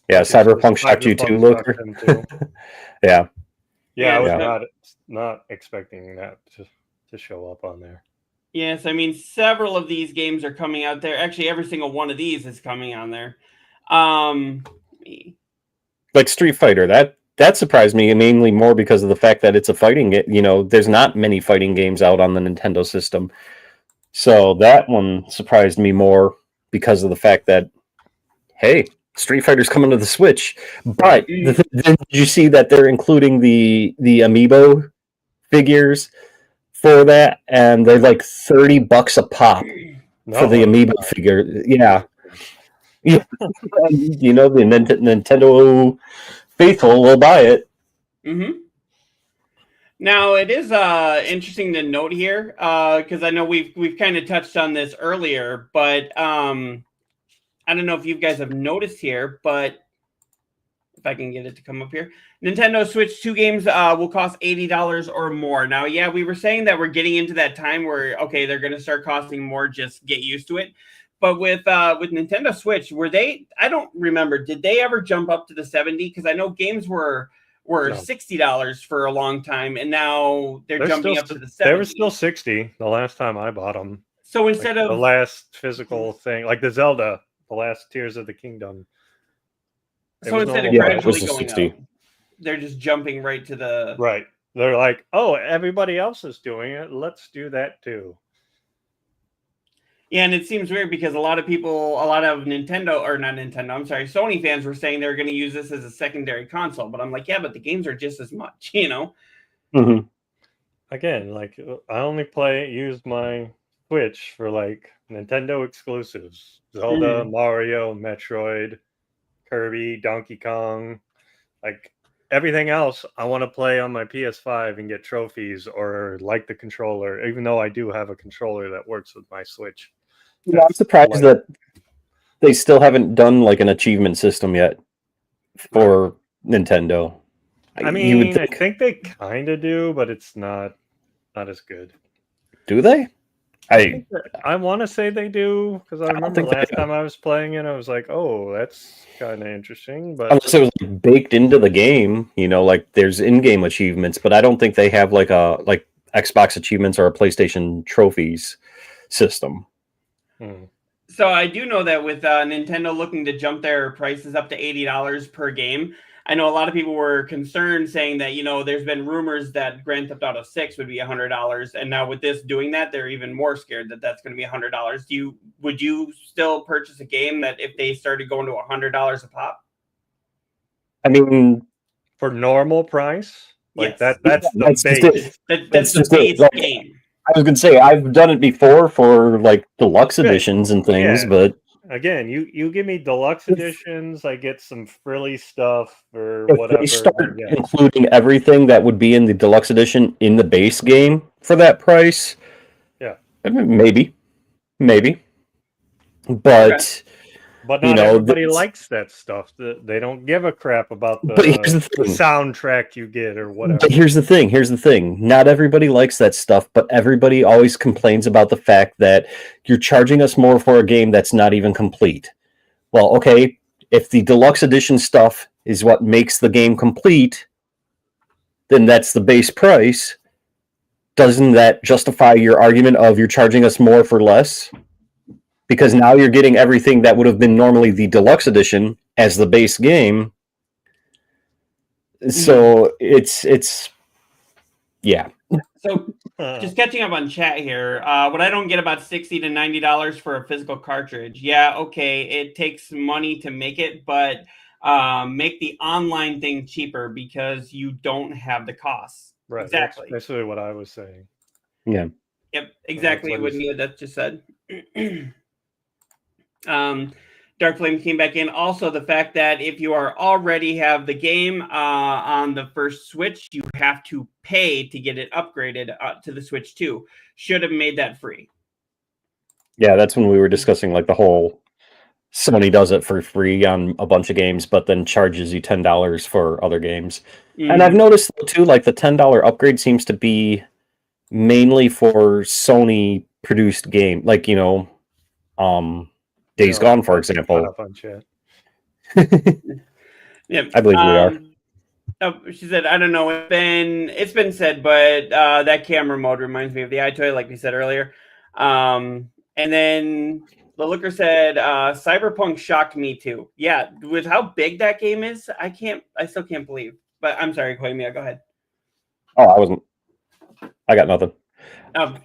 Yeah, Cyberpunk shocked you too, Luke. Yeah. Yeah, I was Yeah. not expecting that to show up on there. Yes, I mean, several of these games are coming out there. Actually, every single one of these is coming on there. Like Street Fighter, that surprised me mainly more because of the fact that it's a fighting game. You know, there's not many fighting games out on the Nintendo system. So that one surprised me more because of the fact that, hey, Street Fighter's coming to the Switch. But did you see that they're including the amiibo figures for that? And they're like $30 a pop for the amiibo figure. Yeah. Yeah. You know, the Nintendo faithful will buy it. Mm-hmm. Now it is interesting to note here because I know we've kind of touched on this earlier, but I don't know if you guys have noticed here, but if I can get it to come up here, Nintendo Switch 2 games will cost $80 or more. Now, yeah, we were saying that we're getting into that time where okay, they're going to start costing more. Just get used to it. But with Nintendo Switch, were they? I don't remember. Did they ever jump up to the 70? Because I know games were $60 for a long time, and now they're jumping up to the 70. They were still $60 the last time I bought them. So instead of the last physical thing, like the Zelda, the last Tears of the Kingdom. So instead of gradually going up, they're just jumping right to the right. They're like, oh, everybody else is doing it. Let's do that too. Yeah, and it seems weird because a lot of Sony fans were saying they're going to use this as a secondary console. But I'm like, yeah, but the games are just as much, you know? Mm-hmm. Again, like I only use my Switch for like Nintendo exclusives. Zelda, Mario, Metroid, Kirby, Donkey Kong. Like everything else, I want to play on my PS5 and get trophies or like the controller, even though I do have a controller that works with my Switch. Yeah, I'm surprised that they still haven't done like an achievement system yet for Nintendo. I mean, I think they kind of do, but it's not as good. Do they? I want to say they do because I remember last time I was playing it, I was like, "Oh, that's kind of interesting." But unless it was like baked into the game, you know, like there's in-game achievements, but I don't think they have like Xbox achievements or a PlayStation trophies system. So I do know that with Nintendo looking to jump their prices up to $80 per game, I know a lot of people were concerned saying that, you know, there's been rumors that Grand Theft Auto 6 would be $100. And now with this doing that, they're even more scared that that's going to be $100. Would you still purchase a game that if they started going to $100 a pop? I mean, for normal price, like yes. that's the base. That's the base game. I was going to say, I've done it before for like deluxe editions and things, but Again, you give me deluxe editions, I get some frilly stuff or If whatever. they start Yeah. including everything that would be in the deluxe edition in the base game for that price, Yeah. maybe, but But you not know, everybody that's- likes that stuff. They don't give a crap about But here's the the thing. soundtrack you get or whatever. But here's the thing. Not everybody likes that stuff, but everybody always complains about the fact that you're charging us more for a game that's not even complete. Well, okay, if the deluxe edition stuff is what makes the game complete, then that's the base price. Doesn't that justify your argument of you're charging us more for less? Because now you're getting everything that would have been normally the deluxe edition as the base game. So it's yeah. So just catching up on chat here. What I don't get about $60 to $90 for a physical cartridge. Yeah, okay, it takes money to make it, but make the online thing cheaper because you don't have the costs. Right. Exactly. That's basically what I was saying. Yeah. Yep, exactly what what he's- Neil that just said. Dark Flame came back in. Also, the fact that if you are already have the game on the first Switch, you have to pay to get it upgraded to the Switch 2. Should have made that free. Yeah, that's when we were discussing like the whole Sony does it for free on a bunch of games, but then charges you $10 for other games. And I've noticed too, like the $10 upgrade seems to be mainly for Sony produced game, like Days Gone, for example. Up on chat. Yeah, I believe we are. Oh, she said, I don't know. It's been said, but that camera mode reminds me of the iToy, like we said earlier. And then the looker said, Cyberpunk shocked me too. Yeah, with how big that game is, I still can't believe. But I'm sorry, Koimiya, go ahead. Oh, I got nothing. So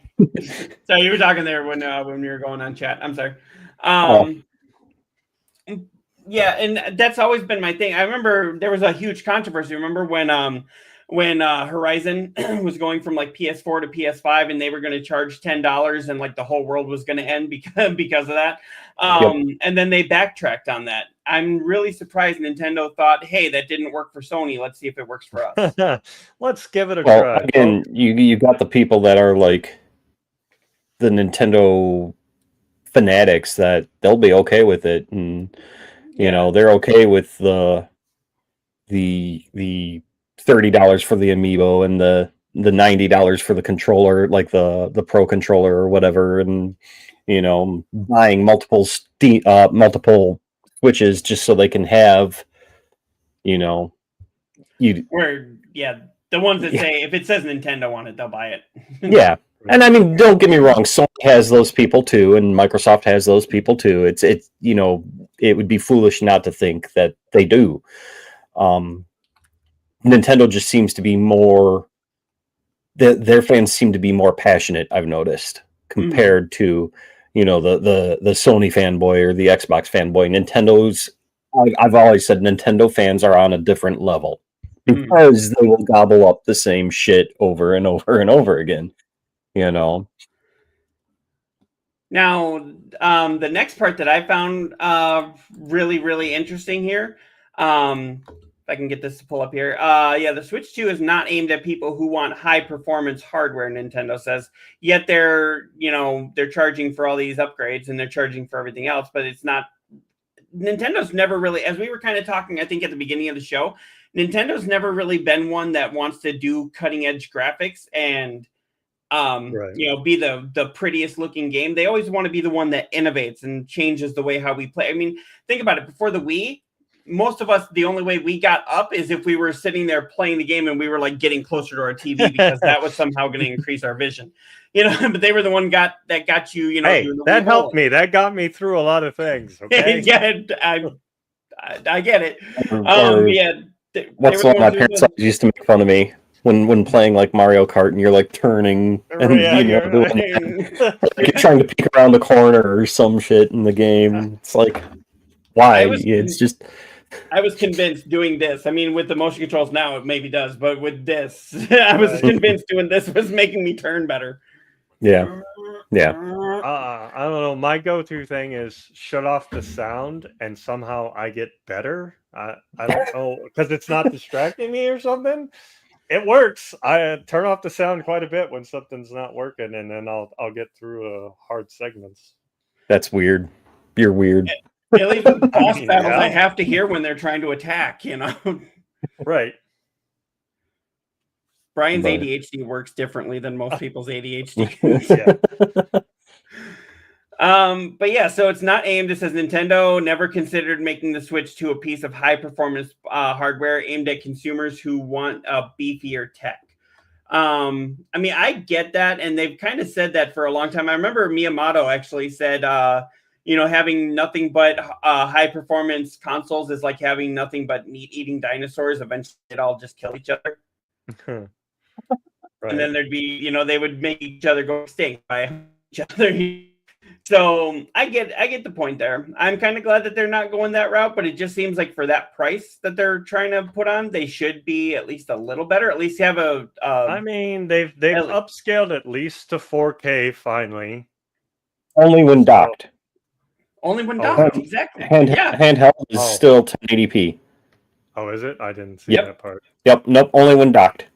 you were talking there when we were going on chat. I'm sorry. Yeah, and that's always been my thing. I remember there was a huge controversy. Remember when Horizon was going from like PS4 to PS5 and they were going to charge $10 and like the whole world was going to end because of that. And then they backtracked on that. I'm really surprised Nintendo thought, hey, that didn't work for Sony. Let's see if it works for us. Let's give it a Well, try. again, you got the people that are like the Nintendo fanatics that they'll be okay with it, and they're okay with the $30 for the amiibo and the $90 for the controller, like the Pro controller or whatever, and buying multiple Switches just so they can have the ones that say if it says Nintendo on it, they'll buy it. Yeah. And I mean, don't get me wrong, Sony has those people too, and Microsoft has those people too. It's it would be foolish not to think that they do. Nintendo just seems to be more their fans seem to be more passionate, I've noticed, compared to the Sony fanboy or the Xbox fanboy. I've always said Nintendo fans are on a different level because they will gobble up the same shit over and over and over again. Now, the next part that I found really, really interesting here, if I can get this to pull up here. The Switch 2 is not aimed at people who want high performance hardware, Nintendo says. Yet they're charging for all these upgrades and they're charging for everything else, but it's not. Nintendo's never really, as we were kind of talking, I think at the beginning of the show, Nintendo's never really been one that wants to do cutting edge graphics and be the prettiest looking game. They always want to be the one that innovates and changes the way how we play. I mean, think about it. Before the Wii, most of us, the only way we got up is if we were sitting there playing the game and we were like getting closer to our TV because that was somehow going to increase our vision. But they were the one that got you. Hey, that helped me. That got me through a lot of things. Okay. Yeah, I get it. What's one my parents always used to make fun of me when playing like Mario Kart and you're like turning and you're trying to peek around the corner or some shit in the game. It's like, why? I was convinced doing this. I mean, with the motion controls now, it maybe does, but with this, I was convinced doing this was making me turn better. Yeah. Yeah. I don't know. My go-to thing is shut off the sound, and somehow I get better. I don't know, because it's not distracting me or something. It works. I turn off the sound quite a bit when something's not working, and then I'll get through hard segments. That's weird. You're weird. At least with boss mean, battles, yeah. I have to hear when they're trying to attack. You know, Right. Brian's But- ADHD works differently than most people's ADHD. Yeah. But yeah, so it's not aimed. It says Nintendo never considered making the Switch to a piece of high performance hardware aimed at consumers who want a beefier tech. I mean, I get that, and they've kind of said that for a long time. I remember Miyamoto actually said, having nothing but high performance consoles is like having nothing but meat eating dinosaurs. Eventually, it all just kill each other, Right. and then there'd be, they would make each other go extinct by each other. So I get the point there. I'm kind of glad that they're not going that route, but it just seems like for that price that they're trying to put on, they should be at least a little better. At least have a. I mean, they've upscaled at least to 4K finally. Only when docked. Only when Oh, docked, yeah. exactly. Handheld is still 1080p. Oh, is it? I didn't see Yep. that part. Yep. Nope. Only when docked.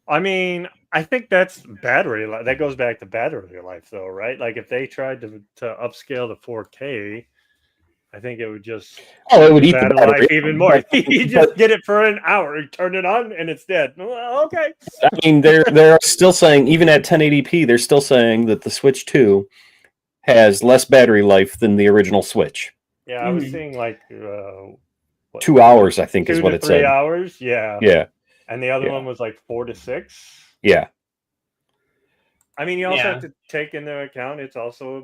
I mean, I think that's battery life. That goes back to battery life, though, right? Like if they tried to upscale to 4K, I think it would just It would eat the battery battery life even more. You just get it for an hour, you turn it on, and it's dead. Well, okay. I mean, they're still saying, even at 1080p, they're still saying that the Switch 2 has less battery life than the original Switch. Yeah, I was seeing like 2 hours, I think, 2 is what to it 3 said. hours. Yeah. Yeah. And the other Yeah. one was like 4 to 6. Yeah. I mean, you also Yeah. have to take into account it's also a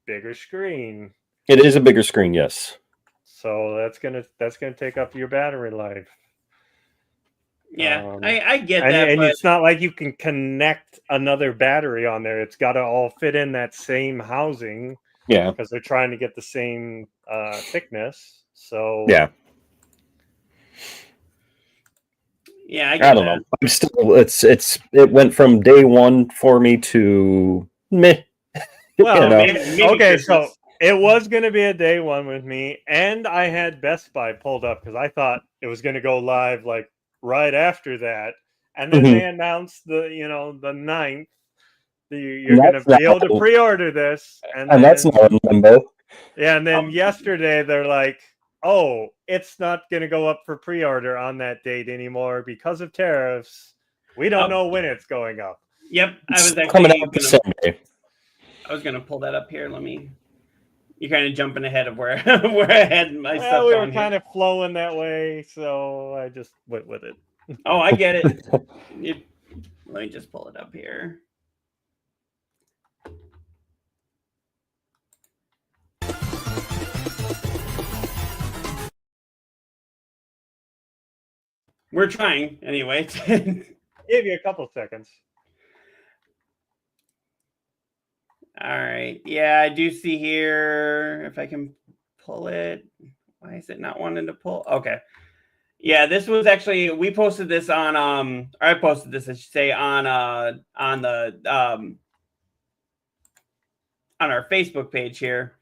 bigger screen, It is a bigger screen, yes. so that's gonna take up your battery life. Yeah, I get that, And but it's not like you can connect another battery on there. It's got to all fit in that same housing Yeah. because they're trying to get the same thickness. So Yeah. yeah, I I get don't that. know. I'm still it went from day one for me to meh. Well, You know? Maybe okay, so Christmas. it was going to be a day one with me, and I had Best Buy pulled up because I thought it was going to go live like right after that, and then Mhm. they announced the 9th. You're going to That's be able to not- pre-order this, And that's not in limbo. yeah. And then Um, yesterday they're like, "Oh, it's not going to go up for pre-order on that date anymore because of tariffs. We don't Oh. know when it's going up." Yep, I It's was actually coming out this Sunday. I was gonna pull that up here. You're kind of jumping ahead of where where I had my Well, stuff we going were here. kind of flowing that way, so I just went with it. Oh, I get it. Let me just pull it up here. We're trying anyway. Give you a couple seconds. All right. Yeah, I do see here if I can pull it. Why is it not wanting to pull? Okay. Yeah, this was actually we posted this on or I posted this, I should say, on the on our Facebook page here.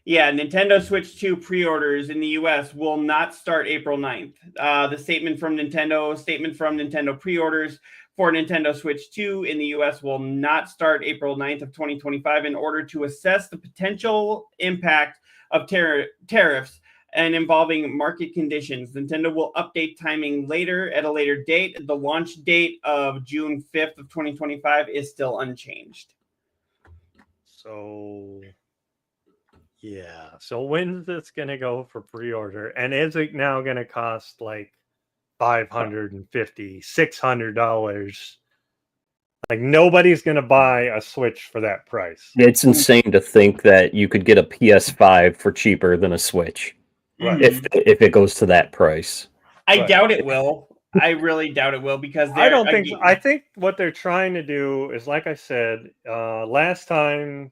Yeah, Nintendo Switch 2 pre-orders in the US will not start April 9th. The statement from Nintendo pre-orders for Nintendo Switch 2 in the US will not start April 9th of 2025 in order to assess the potential impact of tariffs and involving market conditions. Nintendo will update timing later at a later date. The launch date of June 5th of 2025 is still unchanged. So, yeah. So when's this gonna go for pre-order? And is it now gonna cost like $550, $600? Like nobody's gonna buy a Switch for that price. It's insane to think that you could get a PS5 for cheaper than a Switch Right. if it goes to that price. I Right. doubt it will. I really doubt it will because I don't think so. I think what they're trying to do is, like I said, last time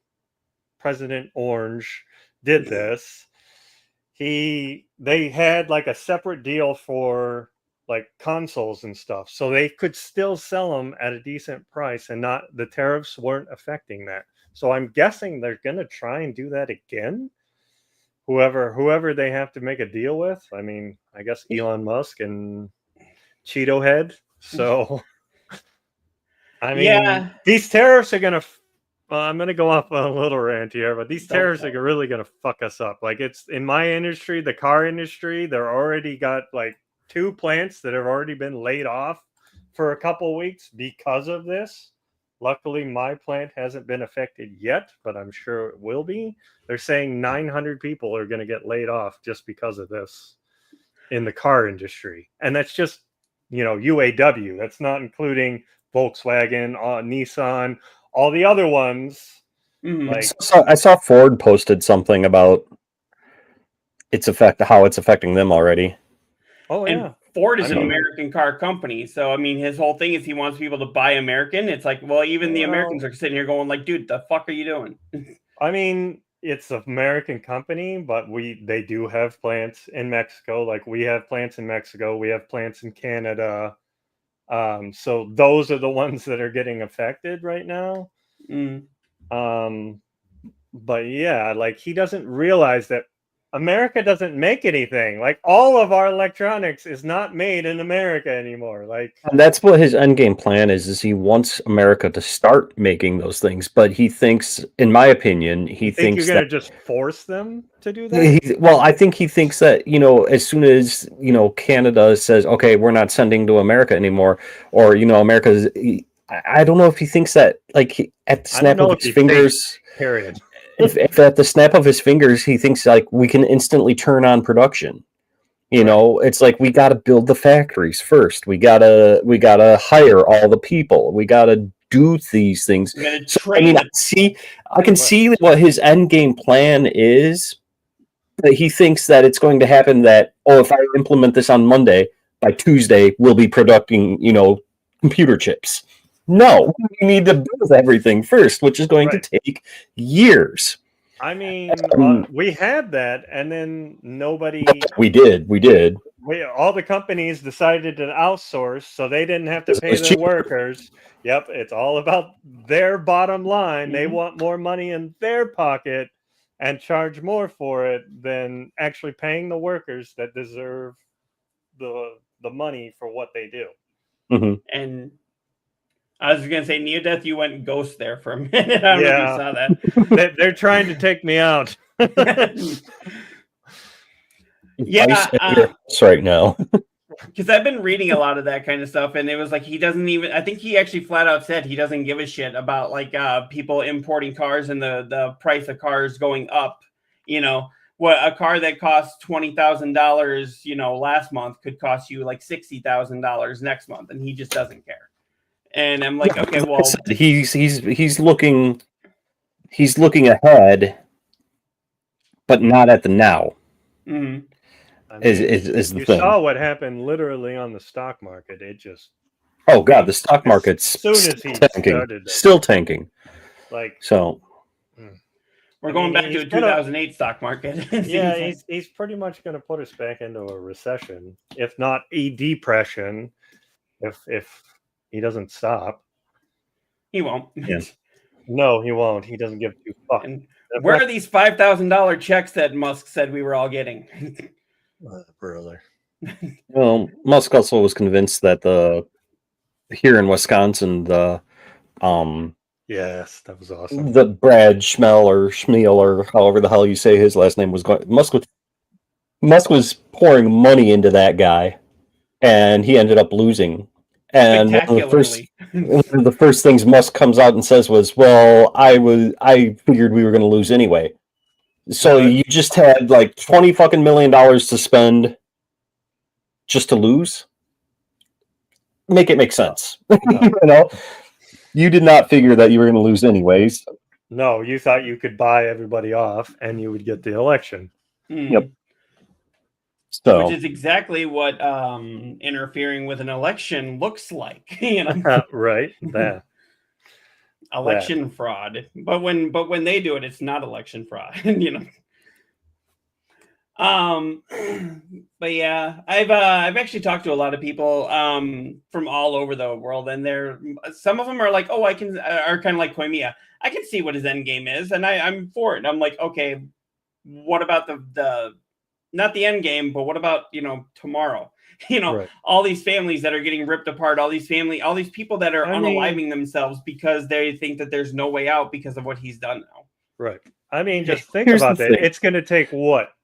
President Orange did this, they had like a separate deal for like consoles and stuff, so they could still sell them at a decent price, and not the tariffs weren't affecting that. So I'm guessing they're going to try and do that again. Whoever they have to make a deal with. I mean, I guess Elon Musk and Cheeto Head. So, I mean, Yeah. these tariffs are going to. I'm going to go off on a little rant here, but these tariffs are really going to fuck us up. Like, it's in my industry, the car industry, they're already got like 2 plants that have already been laid off for a couple weeks because of this. Luckily, my plant hasn't been affected yet, but I'm sure it will be. They're saying 900 people are going to get laid off just because of this in the car industry. And that's just, UAW. That's not including Volkswagen, Nissan, all the other ones. Mhm. Like, I saw Ford posted something about how it's affecting them already. oh, And yeah. Ford is I an mean- American car company. So, I mean, his whole thing is he wants people to buy American. It's like, well, even the Well- Americans are sitting here going like, dude, the fuck are you doing? I mean, it's an American company, but they do have plants in Mexico. Like, we have plants in Mexico. We have plants in Canada. So those are the ones that are getting affected right now. Mm. But yeah, like, he doesn't realize that America doesn't make anything. Like, all of our electronics is not made in America anymore. Like, And that's what his endgame plan is he wants America to start making those things. But he thinks, in my opinion, he you think thinks you're that gonna just force them to do that? well, I think he thinks that, as soon as, Canada says, okay, we're not sending to America anymore, or, America's, I don't know if he thinks that, like, at the I don't snap know of if his he fingers, Period. if at the snap of his fingers, he thinks, like, we can instantly turn on production. It's like, we got to build the factories first. We gotta hire all the people. We got to do these things. I'm gonna So, train I can see what his end game plan is. That he thinks that it's going to happen that, if I implement this on Monday, by Tuesday we'll be producing, computer chips. No, we need to build everything first, which is going to take years. I mean, we had that, and then nobody. We did. All the companies decided to outsource, so they didn't have to pay their workers. Yep, it's all about their bottom line. They want more money in their pocket and charge more for it than actually paying the workers that deserve the money for what they do. Mm-hmm. And I was going to say, Neodeath, you went ghost there for a minute. I don't know if you saw that. They're trying to take me out. Yeah. Right now. Because I've been reading a lot of that kind of stuff, and it was like he doesn't even. I think he actually flat out said he doesn't give a shit about like people importing cars and the price of cars going up. What a car that cost $20,000, last month could cost you like $60,000 next month, and he just doesn't care. And I'm like, okay, well, he's looking ahead, but not at the now. Mm-hmm. I mean, is the you thing. saw what happened literally on the stock market. It just the stock market's as soon as he started it. still tanking. Like, so we're going back to a 2008 stock market. Yeah, he's pretty much going to put us back into a recession, if not a depression, if he doesn't stop. He won't. Yeah. No, he won't. He doesn't give two fucks. And where are these $5,000 checks that Musk said we were all getting? Brother. Well, Musk also was convinced that here in Wisconsin, yes, that was awesome. The Brad Schmiel or however the hell you say his last name was going. Musk was pouring money into that guy, and he ended up losing. And one of the first things Musk comes out and says was, "Well, I figured we were going to lose anyway." So you just had like $20 million to spend just to lose. Make it make sense. You did not figure that you were going to lose anyways. No, you thought you could buy everybody off and you would get the election. Yep. So, which is exactly what interfering with an election looks like, right? That election fraud. But when they do it, it's not election fraud, Um, but yeah, I've actually talked to a lot of people from all over the world, and some of them are like, oh, I can are kind of like Koimiya. I can see what his end game is, and I'm for it. And I'm like, okay, what about the not the end game, but what about tomorrow? Right. All these families that are getting ripped apart, all these people that are unaliving themselves because they think that there's no way out because of what he's done now. Right. I mean, just think Here's the about that. thing. It's going to take what,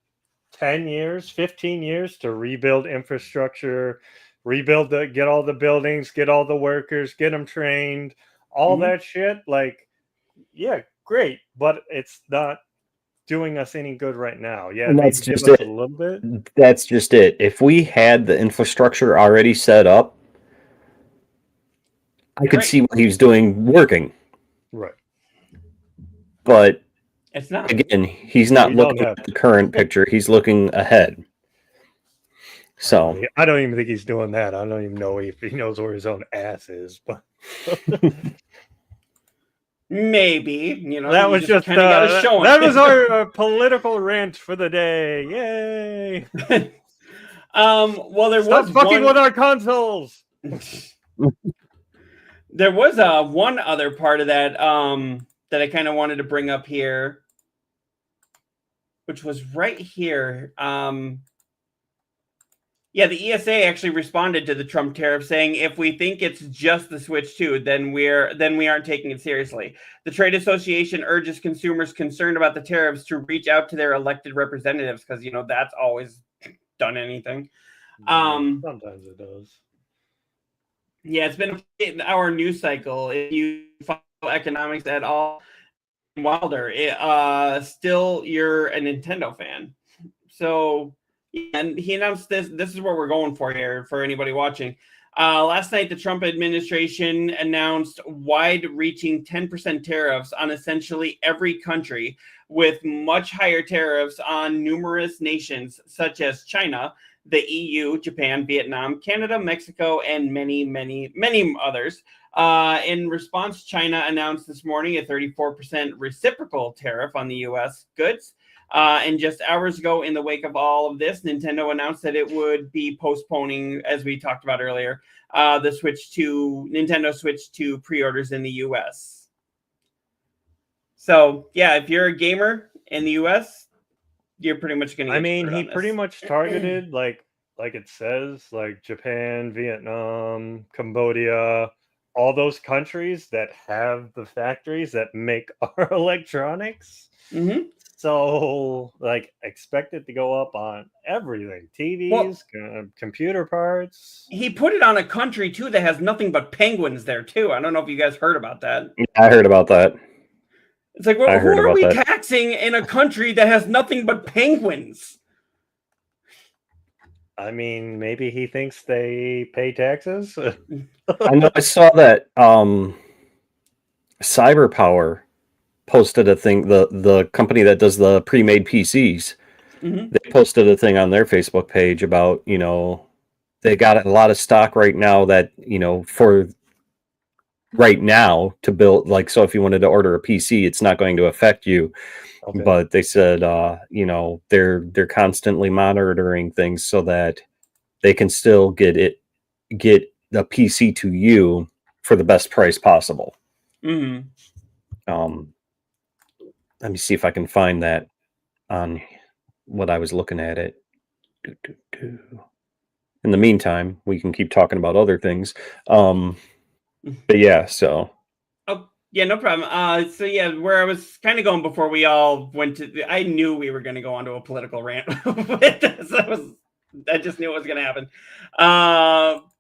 10 years, 15 years to rebuild infrastructure, get all the buildings, get all the workers, get them trained, all Mhm. that shit. Like, yeah, great, but it's not doing us any good right now. Yeah, And maybe that's give just us it. a little bit. That's just it. If we had the infrastructure already set up, I could Right. see what he was doing working. Right. But It's not. again, he's not We don't looking have- at the current picture. He's looking ahead. So I don't even think he's doing that. I don't even know if he knows where his own ass is. But Maybe that you was just kind of got to show him. that was our political rant for the day. Yay! Well, there Stop was fucking one. with our consoles. There was one other part of that that I kind of wanted to bring up here, which was right here. Yeah, the ESA actually responded to the Trump tariff saying, if we think it's just the Switch 2, then we aren't taking it seriously. The trade association urges consumers concerned about the tariffs to reach out to their elected representatives because that's always done anything. Sometimes it does. Yeah, it's been an hour news cycle. If you follow economics at all, Wilder, still you're a Nintendo fan. So, and he announced this. This is what we're going for here for anybody watching. Last night, the Trump administration announced wide-reaching 10% tariffs on essentially every country, with much higher tariffs on numerous nations such as China, the EU, Japan, Vietnam, Canada, Mexico, and many, many, many others. In response, China announced this morning a 34% reciprocal tariff on the U.S. goods. And just hours ago, in the wake of all of this, Nintendo announced that it would be postponing, as we talked about earlier, the Nintendo Switch 2 pre-orders in the U.S. So, yeah, if you're a gamer in the U.S., you're pretty much going to. I mean, he pretty much targeted like it says, like Japan, Vietnam, Cambodia, all those countries that have the factories that make our electronics. Mm-hmm. So, like, expect it to go up on everything: TVs, computer parts. He put it on a country too that has nothing but penguins there too. I don't know if you guys heard about that. I heard about that. It's like, well, who are we taxing in a country that has nothing but penguins? I mean, maybe he thinks they pay taxes. I know. I saw that CyberPower posted a thing. The company that does the pre-made PCs, they posted a thing on their Facebook page about they got a lot of stock right now that for right now to build, like, so if you wanted to order a PC, it's not going to affect you. Okay. But they said they're constantly monitoring things so that they can still get the PC to you for the best price possible. Let me see if I can find that on what I was looking at it. In the meantime, we can keep talking about other things. But yeah, so. Oh, yeah, no problem. So yeah, where I was kind of going before we all went to, I knew we were going to go onto a political rant with this. I just knew it was going to happen.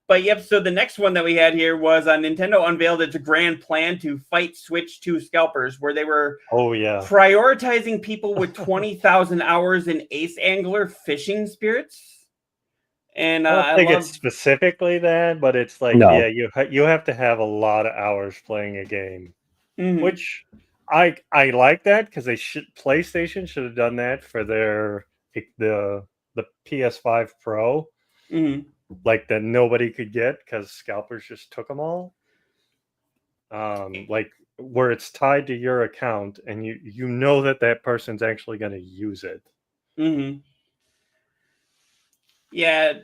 But yep, so the next one that we had here was Nintendo unveiled its grand plan to fight Switch 2 scalpers, where they were prioritizing people with 20,000 hours in Ace Angler fishing spirits. And I don't think it's specifically that, but it's like, yeah, you have to have a lot of hours playing a game, which I like that, because PlayStation should have done that for the PS5 Pro, like, that nobody could get because scalpers just took them all. Like, where it's tied to your account and you know that person's actually going to use it. Yeah.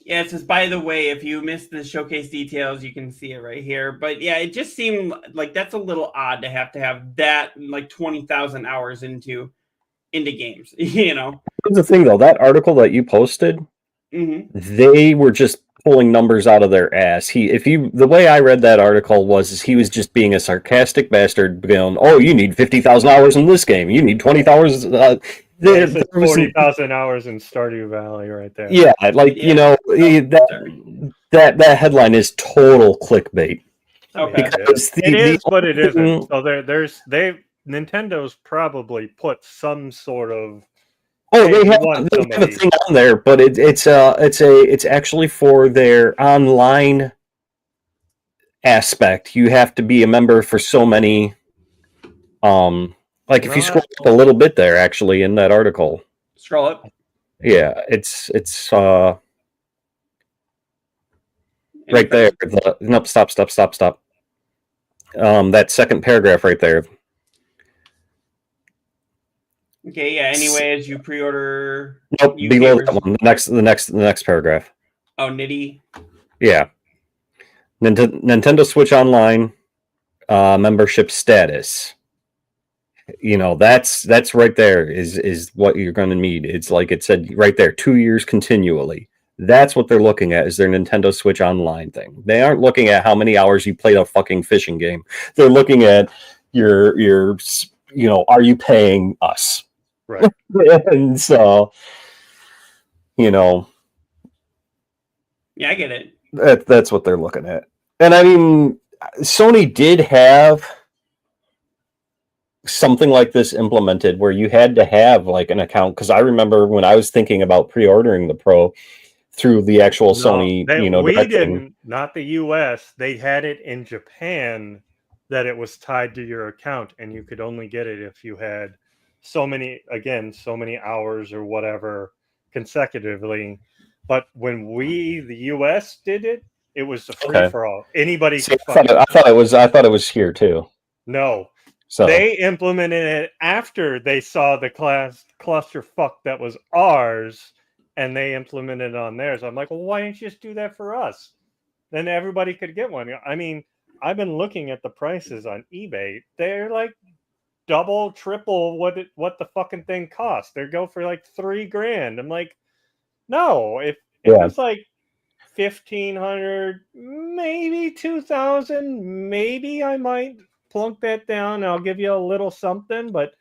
Yeah, it says, by the way, if you missed the showcase details, you can see it right here. But yeah, it just seemed like that's a little odd to have that like 20,000 hours into games, you know. Here's the thing, though. That article that you posted, they were just pulling numbers out of their ass. The way I read that article is he was just being a sarcastic bastard, going, "Oh, you need 50,000 hours in this game. You need 20,000." There 40,000 hours in Stardew Valley right there. Yeah, like you know that headline is total clickbait. Okay. Because it is, but it isn't. So Nintendo's probably put some sort of. Oh, they have a thing on there, but it's actually for their online aspect. You have to be a member for so many. Like if you scroll up a little bit there, actually, in that article. Scroll up. Yeah, it's right there. Nope, stop. That second paragraph right there. Okay, yeah. Anyway, as you pre-order. Nope, below that one. The next paragraph. Oh, Nitty. Yeah. Nintendo Switch Online membership status. You know, that's right there is what you're going to need. It's like it said right there, 2 years continually. That's what they're looking at, is their Nintendo Switch Online thing. They aren't looking at how many hours you played a fucking fishing game. They're looking at your you know, are you paying us? Right. And so, you know. Yeah, I get it. That's what they're looking at. And I mean, Sony did have something like this implemented where you had to have like an account, because I remember when I was thinking about pre-ordering the Pro through the actual Sony, we didn't, not the US. They had it in Japan that it was tied to your account, and you could only get it if you had so many hours or whatever consecutively. But when the US did it, it was a free for all. Anybody could. I thought it was here too. No. So they implemented it after they saw the clusterfuck that was ours, and they implemented it on theirs. I'm like, well, why didn't you just do that for us? Then everybody could get one. I mean, I've been looking at the prices on eBay. They're like double, triple what the fucking thing costs. They go for like $3,000. I'm like, no, if it was like 1,500, maybe 2,000, maybe I might plunk that down. I'll give you a little something, but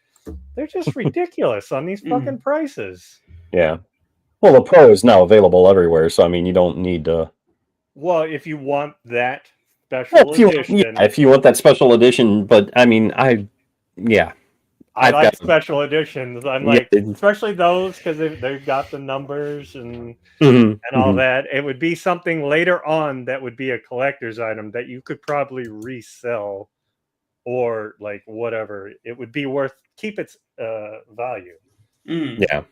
they're just ridiculous on these fucking prices. Yeah. Well, the Pro is now available everywhere, so I mean, you don't need to. Well, if you want that special edition, if you want that special edition, but I mean, I like special editions. I'm like, especially those because they've got the numbers and all that. It would be something later on that would be a collector's item that you could probably resell, or like whatever. It would be worth keep its value. Yeah,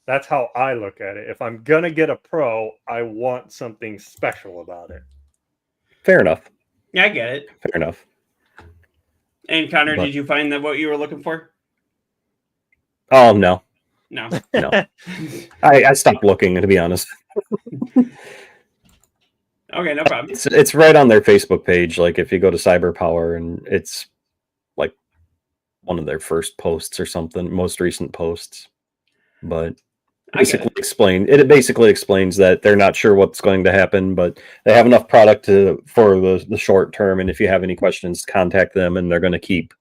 that's how I look at it. If I'm gonna get a Pro, I want something special about it. Fair enough. Yeah, I get it. Fair enough. And Connor, did you find that what you were looking for? Oh no. No. I stopped looking, to be honest. Okay, no problem. It's right on their Facebook page. Like if you go to CyberPower, and it's like one of their first posts or something, most recent posts. But it basically explains that they're not sure what's going to happen, but they have enough product for the short term. And if you have any questions, contact them, and they're going to keep,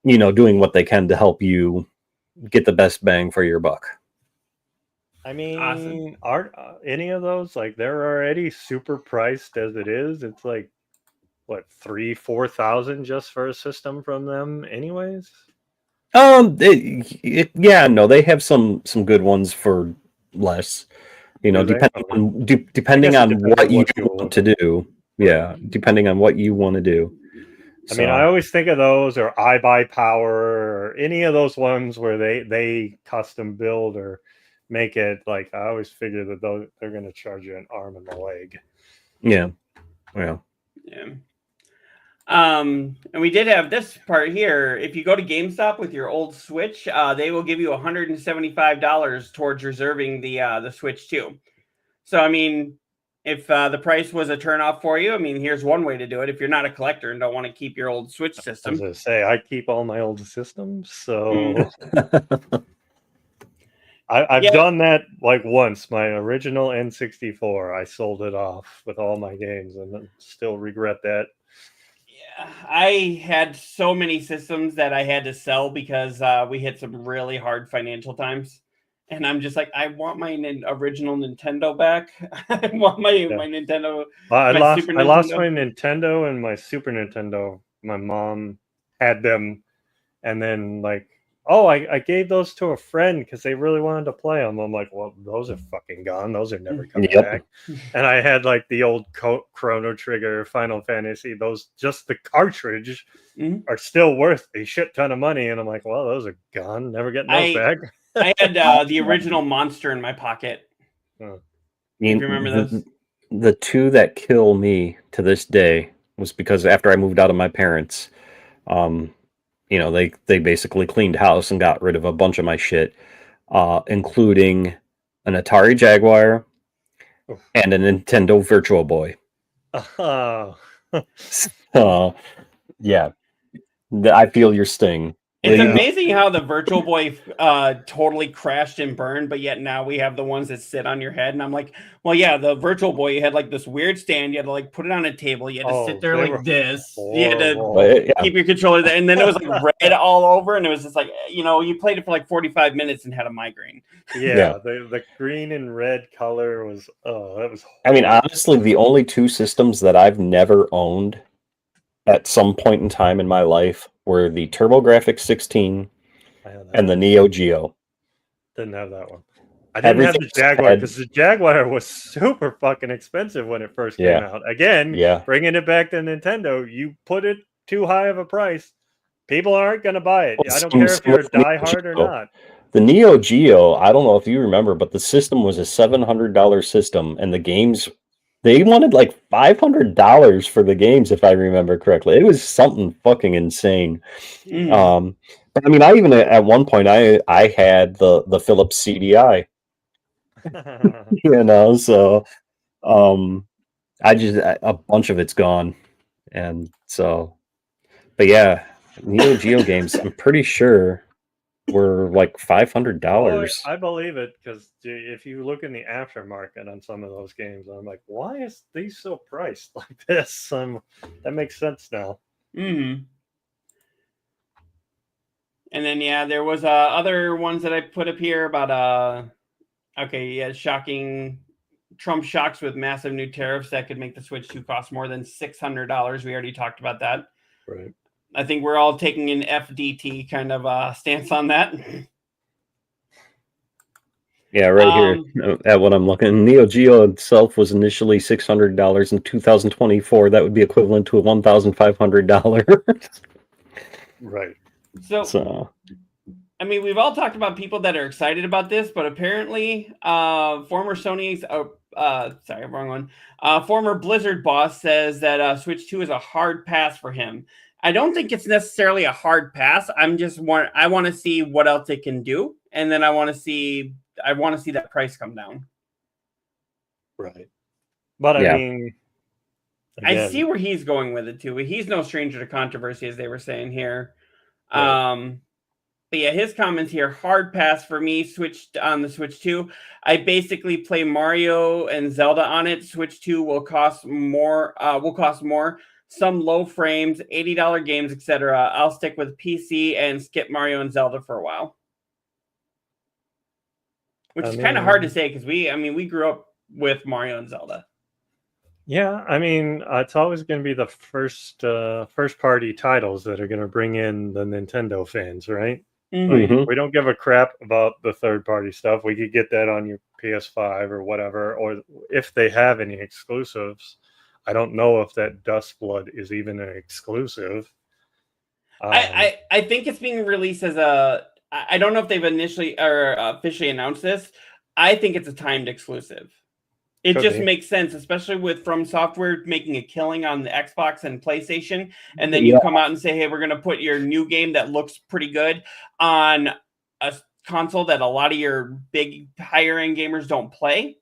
doing what they can to help you get the best bang for your buck. I mean, aren't any of those, like, they're already super priced as it is? It's like, what, 3,000-4,000 just for a system from them anyways? They have some good ones for less, depending on what you want to do. Yeah, depending on what you want to do. I mean, I always think of those, or iBuyPower, or any of those ones where they custom build or make it. Like, I always figure that they're going to charge you an arm and a leg. Yeah. Well. Yeah. And we did have this part here. If you go to GameStop with your old Switch, they will give you $175 towards reserving the Switch 2. So, I mean, if the price was a turnoff for you, I mean, here's one way to do it. If you're not a collector and don't want to keep your old Switch I was system. gonna say I keep all my old systems, so Mm. I've Yeah. done that like once. My original N64, I sold it off with all my games, and I still regret that. Yeah, I had so many systems that I had to sell because we hit some really hard financial times. And I'm just like, I want my original Nintendo back. I want my Nintendo. I My lost Super I lost Nintendo. my Nintendo and my Super Nintendo. My mom had them, and then like, oh, I gave those to a friend because they really wanted to play them. I'm like, well, those are fucking gone. Those are never coming Yep. back. And I had like the old Chrono Trigger, Final Fantasy. Those, just the cartridge, Mhm. are still worth a shit ton of money. And I'm like, well, those are gone. Never getting those back. I had the original Monster in my pocket. You If you remember those. The two that kill me to this day was because after I moved out of my parents, they basically cleaned house and got rid of a bunch of my shit, including an Atari Jaguar and a Nintendo Virtual Boy. Oh. Yeah, I feel your sting. It's Yeah. amazing how the Virtual Boy totally crashed and burned, but yet now we have the ones that sit on your head. And I'm like, well, yeah, the Virtual Boy, you had like this weird stand. You had to like put it on a table. You had to sit there they were like this. You had to horrible. Yeah. keep your controller there. And then it was like red all over. And it was just like, you played it for like 45 minutes and had a migraine. Yeah. The green and red color was, that was I mean, horrible. honestly, the only two systems that I've never owned at some point in time in my life were the TurboGrafx 16 I had that and the one. Neo Geo. Didn't have that one. I didn't have the Everything's Jaguar had- because the Jaguar was super fucking expensive when it first came Yeah. out. Again, Yeah. bringing it back to Nintendo, you put it too high of a price, people aren't going to buy it. Well, I don't same- care if same you're a with Neo diehard or Geo. not. The Neo Geo, I don't know if you remember, but the system was a $700 system, and the games, they wanted like $500 for the games, if I remember correctly. It was something fucking insane. Mm. But I mean, I even at one point I had the Philips CDI, so a bunch of it's gone, and so, but yeah, Neo Geo games, I'm pretty sure were like $500. I believe it because if you look in the aftermarket on some of those games, I'm like, why is these so priced like this? That makes sense now. Mm-hmm. And then there was other ones that I put up here about shocking Trump shocks with massive new tariffs that could make the Switch 2 cost more than $600. We already talked about that. Right. I think we're all taking an FDT kind of stance on that. Yeah, right here at what I'm looking. Neo Geo itself was initially $600 in 2024. That would be equivalent to a $1,500. Right. So, I mean, we've all talked about people that are excited about this, but apparently, former Sony's, wrong one. Former Blizzard boss says that Switch 2 is a hard pass for him. I don't think it's necessarily a hard pass. I want to see what else it can do, and then I want to see that price come down. Right. But Yeah. I mean, I see where he's going with it too. He's no stranger to controversy, as they were saying here. Right. But yeah, his comments here, hard pass for me, switched on the Switch 2. I basically play Mario and Zelda on it. Switch 2 will cost more. Some low frames, $80 games, etc. I'll stick with PC and skip Mario and Zelda for a while. Which is kind of hard to say because we grew up with Mario and Zelda. Yeah, I mean, it's always going to be the first party titles that are going to bring in the Nintendo fans, right? Mm-hmm. Like, we don't give a crap about the third party stuff. We could get that on your PS5 or whatever, or if they have any exclusives. I don't know if that Dustblood is even an exclusive. I think it's being released as I don't know if they've initially or officially announced this. I think it's a timed exclusive. It Could just be. makes sense, especially with From Software making a killing on the Xbox and PlayStation, and then you Yeah. come out and say, "Hey, we're going to put your new game that looks pretty good on a console that a lot of your big higher end gamers don't play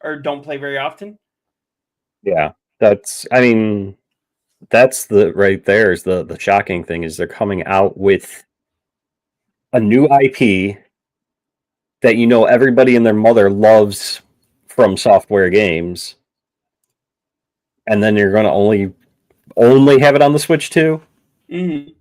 or don't play very often." Yeah, I mean, that's the right there is the shocking thing is they're coming out with a new IP that everybody and their mother loves from software games, and then you're going to only have it on the Switch too? Mm-hmm.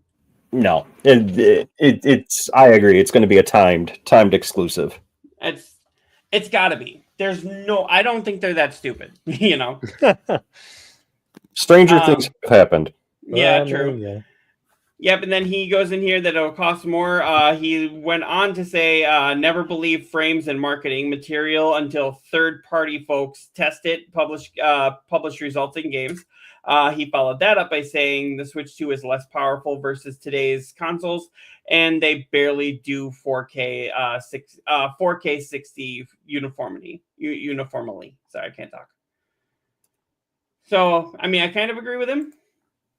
No, it's. I agree. It's going to be a timed exclusive. It's got to be. There's no. I don't think they're that stupid. Stranger things have happened. Yeah, Well, there true. you go. Yep, and then he goes in here that it'll cost more. He went on to say, never believe frames and marketing material until third-party folks test it, publish results in games. He followed that up by saying the Switch 2 is less powerful versus today's consoles, and they barely do 4K 4K 60 uniformly. Sorry, I can't talk. So, I mean, I kind of agree with him.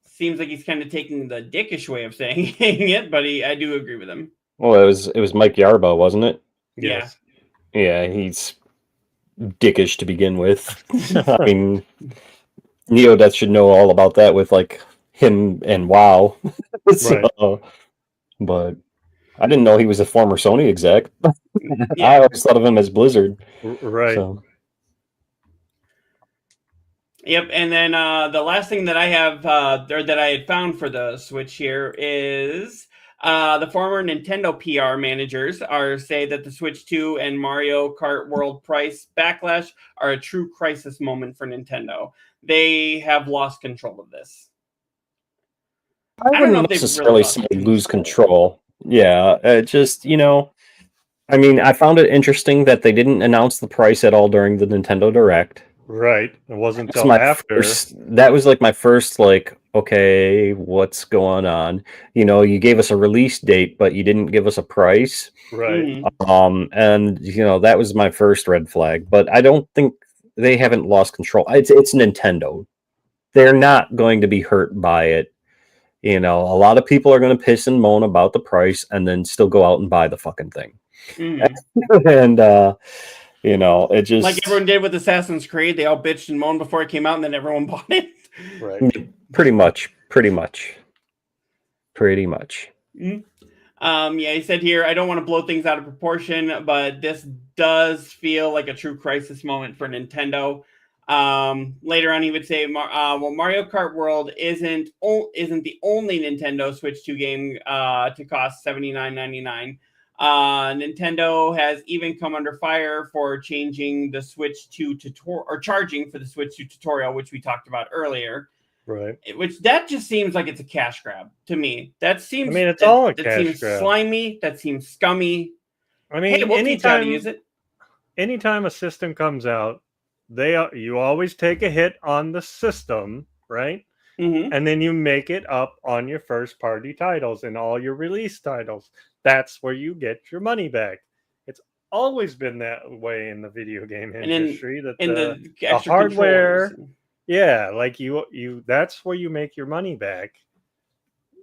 Seems like he's kind of taking the dickish way of saying it, but I do agree with him. Well, it was Mike Yarbo, wasn't it? Yes. Yeah, he's dickish to begin with. I mean, Neodeath should know all about that with like him and WoW. So, but I didn't know he was a former Sony exec. Yeah. I always thought of him as Blizzard. Right. So. Yep, and then the last thing that I have, or that I had found for the Switch here is the former Nintendo PR managers say that the Switch 2 and Mario Kart World price backlash are a true crisis moment for Nintendo. They have lost control of this. I don't know wouldn't if they've necessarily really say lost lose control. Yeah, just I mean, I found it interesting that they didn't announce the price at all during the Nintendo Direct. Right. It wasn't That's until my after. that was like my first okay, what's going on? You gave us a release date, but you didn't give us a price. Right. And that was my first red flag. But I don't think they haven't lost control. It's Nintendo. They're not going to be hurt by it. A lot of people are going to piss and moan about the price and then still go out and buy the fucking thing. And it just like everyone did with Assassin's Creed. They all bitched and moaned before it came out, and then everyone bought it. Right. Pretty much. Yeah, he said here, I don't want to blow things out of proportion, but this does feel like a true crisis moment for Nintendo. Later on, he would say, well, Mario Kart World isn't the only Nintendo Switch 2 game to cost $79.99. Nintendo has even come under fire for changing the Switch 2 tutorial, or charging for the Switch 2 tutorial, which we talked about earlier. Right. Which that just seems like it's a cash grab to me. That seems. I mean, it's all a that cash seems grab. slimy. That seems scummy. I mean, hey, we'll teach you how to use it. Anytime a system comes out, you always take a hit on the system, right? Mm-hmm. And then you make it up on your first party titles and all your release titles. That's where you get your money back. It's always been that way in the video game industry. The hardware, like you that's where you make your money back.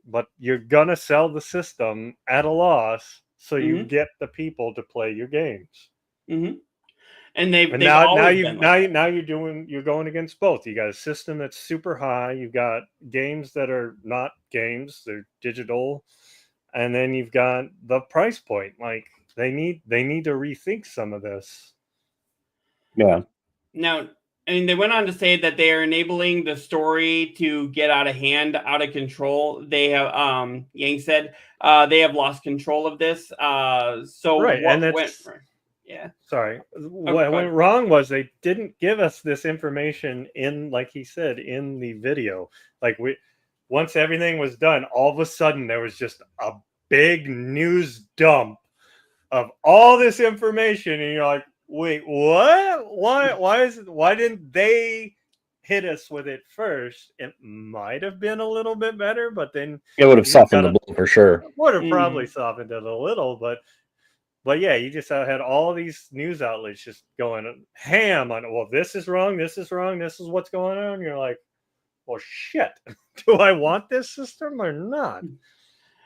But you're gonna sell the system at a loss, so you get the people to play your games. Mm-hmm. And you're going against both. You got a system that's super high. You've got games that are not games; they're digital, and then you've got the price point. Like they need to rethink some of this. Yeah. Now, I mean, they went on to say that they are enabling the story to get out of hand, out of control. They have, Yang said, they have lost control of this. So right, what and it's, went? Yeah. Sorry. What went wrong was they didn't give us this information in, like he said, in the video. Like once everything was done, all of a sudden there was just a big news dump of all this information, and you're like, wait, what? Why didn't they hit us with it first? It might have been a little bit better, but then it would have softened the blow for sure. Would have probably softened it a little, but But yeah, you just had all these news outlets just going ham on, well, this is wrong, this is wrong, this is what's going on. You're like, well, shit. Do I want this system or not?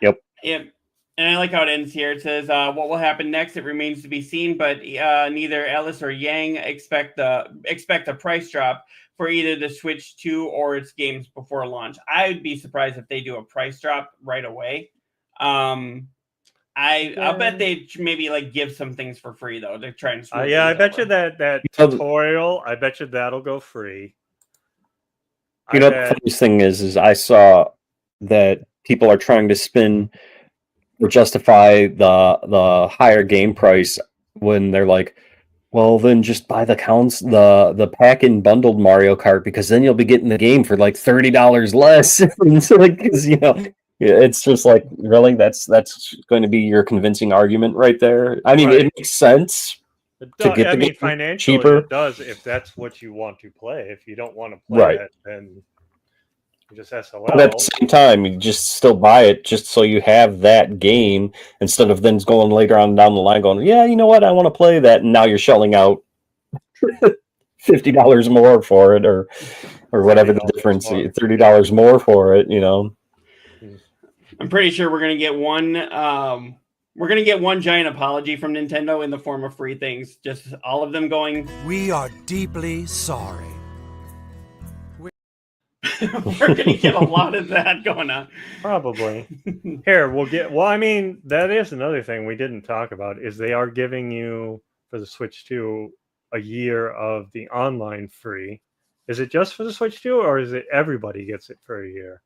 Yep. And I like how it ends here. It says, what will happen next? It remains to be seen, but neither Ellis or Yang expect a price drop for either the Switch 2 or its games before launch. I would be surprised if they do a price drop right away. I'll bet they maybe like give some things for free though to try and smooth I bet over. you that tutorial, I bet you that'll go free. The funniest thing is I saw that people are trying to spin or justify the higher game price when they're like, well, then just buy the pack in bundled Mario Kart, because then you'll be getting the game for like $30 less. And so, like, because it's just like, really, that's going to be your convincing argument right there. I mean, It makes sense to get the game financially cheaper. It does if that's what you want to play. If you don't want to play it, then just SOL. But at the same time, you just still buy it just so you have that game instead of then going later on down the line going, yeah, you know what, I want to play that, and now you're shelling out $50 more for it, or whatever the difference, $30 more for it. I'm pretty sure we're gonna get one. We're gonna get one giant apology from Nintendo in the form of free things. Just all of them going, "We are deeply sorry." We're gonna get a lot of that going on. Probably. Here, we'll get. Well, I mean, that is another thing we didn't talk about is they are giving you for the Switch 2 a year of the online free. Is it just for the Switch 2, or is it everybody gets it for a year?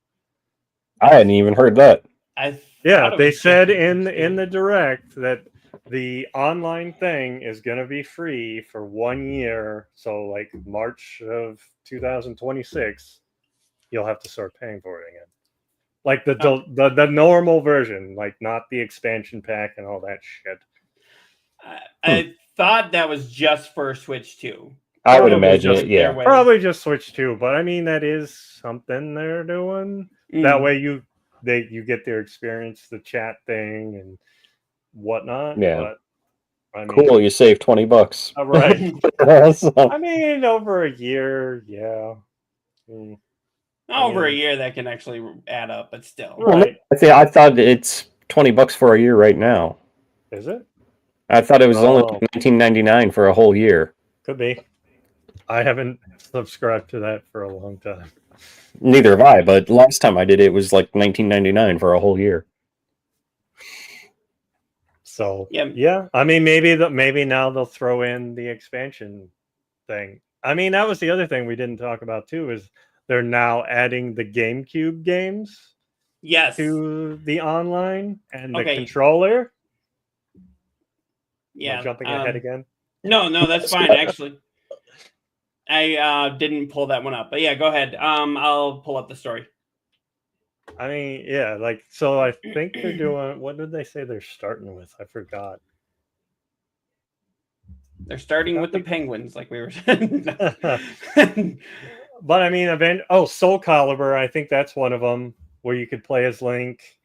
I hadn't even heard that. They said in the direct that the online thing is going to be free for 1 year. So like March of 2026, you'll have to start paying for it again. Like the normal version, like not the expansion pack and all that shit. I thought that was just for Switch 2. I would imagine it, yeah. Probably just Switch 2, but I mean that is something they're doing. That way you get their experience, the chat thing and whatnot. Yeah. But, I mean, cool, you save $20. Right. So, I mean, over a year, yeah. Over a year, that can actually add up, but still. Right. I thought it's $20 for a year right now. Is it? I thought it was only $19.99 for a whole year. Could be. I haven't subscribed to that for a long time. Neither have I, but last time I did it was like $19.99 for a whole year. So yeah. I mean, maybe now they'll throw in the expansion thing. I mean, that was the other thing we didn't talk about too, is they're now adding the GameCube games to the online and the controller. Yeah. Jumping ahead again? No, that's fine, actually. I didn't pull that one up, but yeah, go ahead. I'll pull up the story. I mean, yeah, so I think they're doing, what did they say they're starting with? I forgot. They're starting with the Penguins, like we were saying. But I mean, Soul Calibur, I think that's one of them where you could play as Link.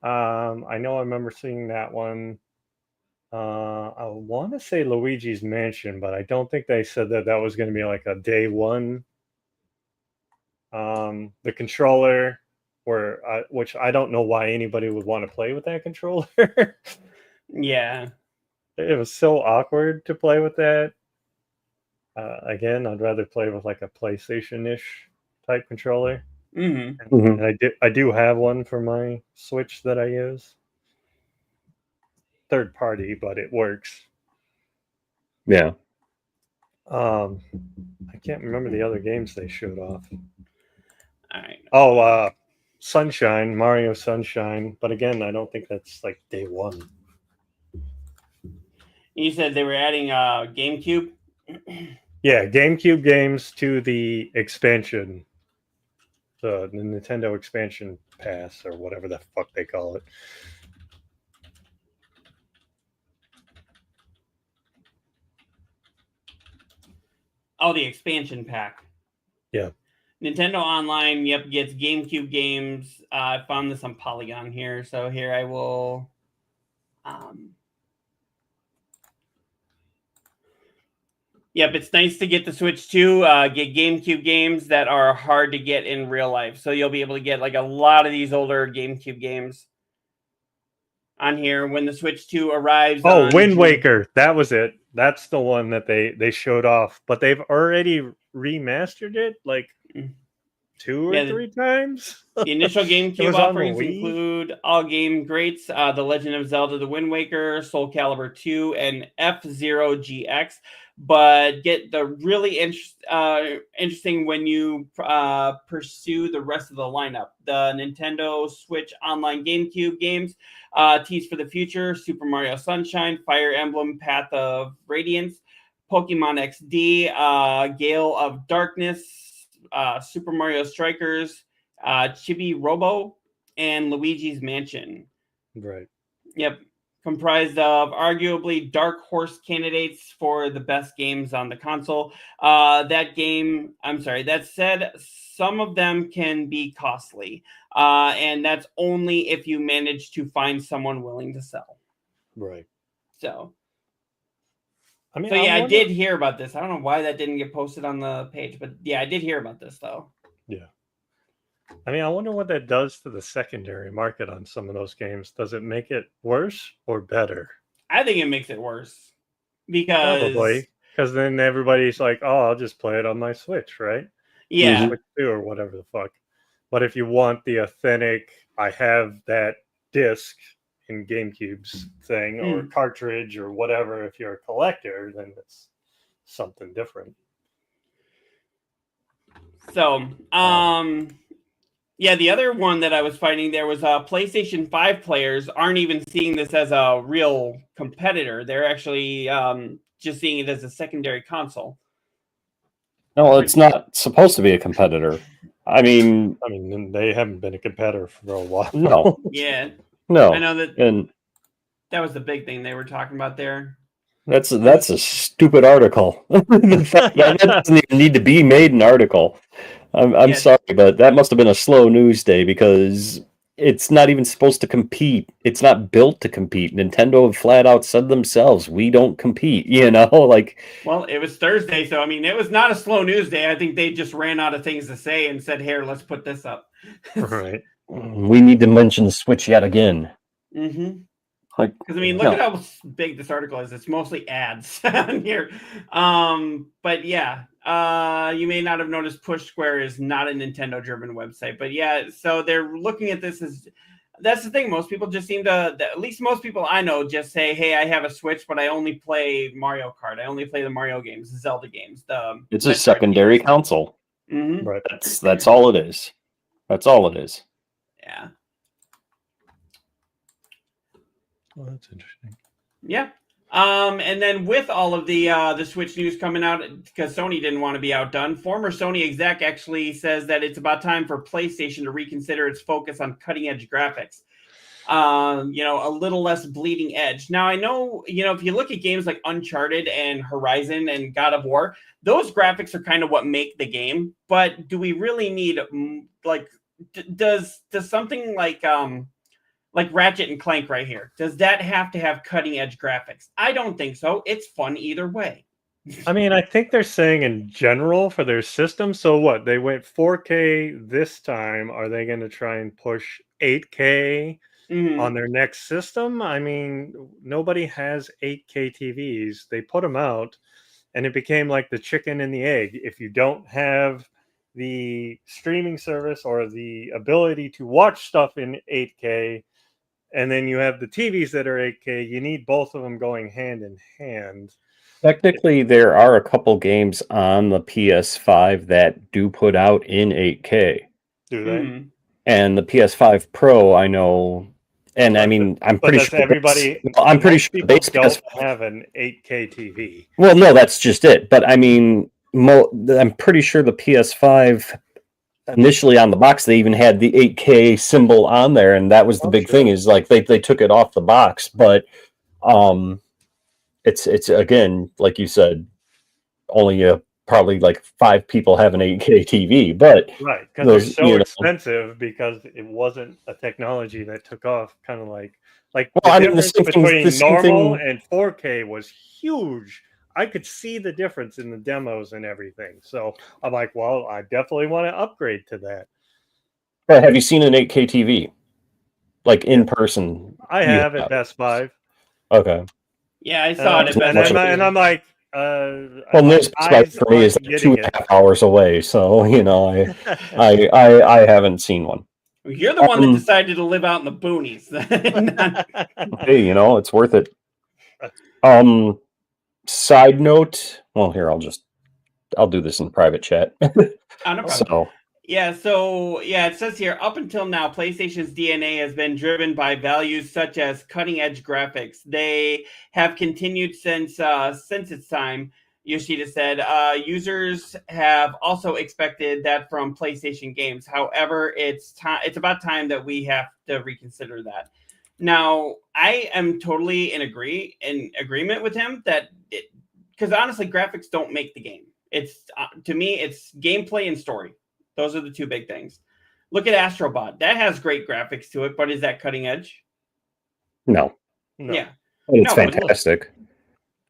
I know I remember seeing that one. I want to say Luigi's Mansion, but I don't think they said that was going to be like a day one. The controller, which I don't know why anybody would want to play with that controller. Yeah. It was so awkward to play with that. Again, I'd rather play with like a PlayStation-ish type controller. Mm-hmm. And I do have one for my Switch that I use. Third party, but it works. Yeah. I can't remember the other games they showed off. All right. Oh, Sunshine, Mario Sunshine, but again, I don't think that's like day one. You said they were adding GameCube? Yeah, GameCube games to the expansion, the Nintendo expansion pass, or whatever the fuck they call it. Oh, the expansion pack. Yeah. Nintendo Online, gets GameCube games. I found this on Polygon here. So here I will Yep, it's nice to get the Switch 2, get GameCube games that are hard to get in real life. So you'll be able to get like a lot of these older GameCube games on here when the Switch 2 arrives. Oh, on Wind June- Waker. That was it. That's the one that they showed off. But they've already remastered it like 2 or Yeah, 3 times. The initial It GameCube was on the offerings Wii? include all game greats, The Legend of Zelda: The Wind Waker, Soul Calibur 2, and F-Zero GX. But get the really interesting when you pursue the rest of the lineup. The Nintendo Switch Online GameCube games, Tease for the Future, Super Mario Sunshine, Fire Emblem Path of Radiance, Pokemon XD, Gale of Darkness, Super Mario Strikers, Chibi Robo, and Luigi's Mansion. Right. Yep. Comprised of arguably dark horse candidates for the best games on the console. That said, some of them can be costly. And that's only if you manage to find someone willing to sell. Right. So I mean, yeah, I wonder- did hear about this. I don't know why that didn't get posted on the page, but yeah, I did hear about this though. Yeah. I mean, I wonder what that does to the secondary market on some of those games. Does it make it worse or better? I think it makes it worse because Probably. Because then everybody's like, oh, I'll just play it on my Switch, right? yeah, Switch 2 or whatever the fuck. But if you want the authentic, I have that disc in GameCube's thing or cartridge or whatever, if you're a collector, then it's something different. So, yeah, the other one that I was finding there was PlayStation 5 players aren't even seeing this as a real competitor. They're actually just seeing it as a secondary console. No, it's not supposed to be a competitor. I mean, They haven't been a competitor for a while. no, Yeah, no. I know that And that was the big thing they were talking about there. that's a stupid article. That doesn't even need to be made an article. I'm Yeah. sorry, but that must have been a slow news day because it's not even supposed to compete. It's not built to compete. Nintendo have flat out said themselves, we don't compete, like Well, it was Thursday, so I mean, it was not a slow news day. I think they just ran out of things to say and said, "Here, let's put this up." Right. we need to mention the Switch yet again. Mm-hmm. Like, Because I mean, look at how big this article is. It's mostly ads on here. But yeah, you may not have noticed Push Square is not a Nintendo-driven website. But yeah, so they're looking at this as that's the thing. Most people just seem to, at least most people I know, just say, "Hey, I have a Switch, but I only play Mario Kart. I only play the Mario games, the Zelda games." It's a secondary console. Mm-hmm. Right. That's all it is. That's all it is. Yeah. Well, that's interesting. Yeah. And then with all of the Switch news coming out, because Sony didn't want to be outdone, former Sony exec actually says that it's about time for PlayStation to reconsider its focus on cutting edge graphics. A little less bleeding edge. Now, I know, if you look at games like Uncharted and Horizon and God of War, those graphics are kind of what make the game. But do we really need, does something like Ratchet and Clank right here, does that have to have cutting edge graphics? I don't think so. It's fun either way. I mean, I think they're saying in general for their system. So what? They went 4K this time. Are they going to try and push 8K on their next system? I mean, nobody has 8K TVs. They put them out and it became like the chicken and the egg. If you don't have the streaming service or the ability to watch stuff in 8K, and then you have the TVs that are 8K, you need both of them going hand in hand. Technically, there are a couple games on the PS5 that do put out in 8K. Do they? And the PS5 Pro, I know, and I mean, I'm pretty sure everybody. I'm pretty sure people base don't PS5 have an 8K TV. Well, no, that's just it. But I mean, I'm pretty sure the PS5 initially on the box they even had the 8K symbol on there, and that was the big thing. Is like they took it off the box, but it's again, like you said, only probably like 5 people have an 8K TV, but right, because they're so expensive because it wasn't a technology that took off. Kind of like well, I mean, the same between thing, normal and 4K was huge I could see the difference in the demos and everything. So I'm like, well, I definitely want to upgrade to that. But have you seen an 8K TV? Like in person? I You have at Best Buy. Okay. Yeah, I saw it at and, Best Buy. I'm like, Well, my this Best Buy eyes for me is aren't like getting 2.5 hours away, so you know, I haven't seen one. You're the one that decided to live out in the boonies. Hey, you know, it's worth it. Side note. Well, here I'll do this in private chat. Oh, no problem. So Yeah, it says here, up until now, PlayStation's DNA has been driven by values such as cutting-edge graphics. They have continued since its time, Yoshida said. Users have also expected that from PlayStation games. However, it's about time that we have to reconsider that. Now, I am totally in agreement with him that because honestly, graphics don't make the game. It's to me, it's gameplay and story. Those are the two big things. Look at Astrobot. That has great graphics to it, but is that cutting edge? no. Yeah. It's No, but fantastic.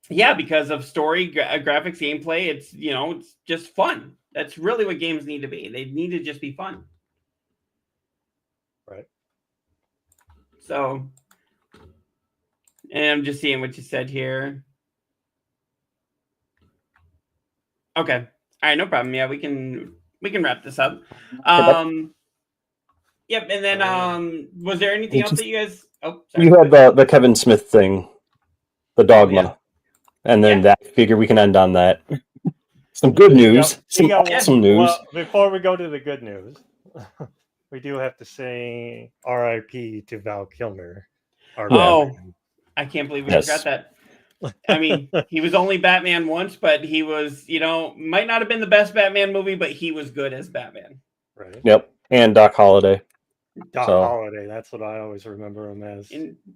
Yeah, because of story, graphics, gameplay, it's it's just fun. That's really what games need to be. They need to just be fun. Right. So, and I'm just seeing what you said here. Okay. All right, no problem. Yeah, we can wrap this up. Yep, and then was there anything else that you guys sorry. You had the Kevin Smith thing, the Dogma. Yeah. And then that figure we can end on that. Some good news. Some awesome news. Well, before we go to the good news, we do have to say RIP to Val Kilmer. I can't believe we forgot that. I mean, he was only Batman once, but he was, might not have been the best Batman movie, but he was good as Batman. Right. Yep. And Doc Holliday. Holiday, that's what I always remember him as.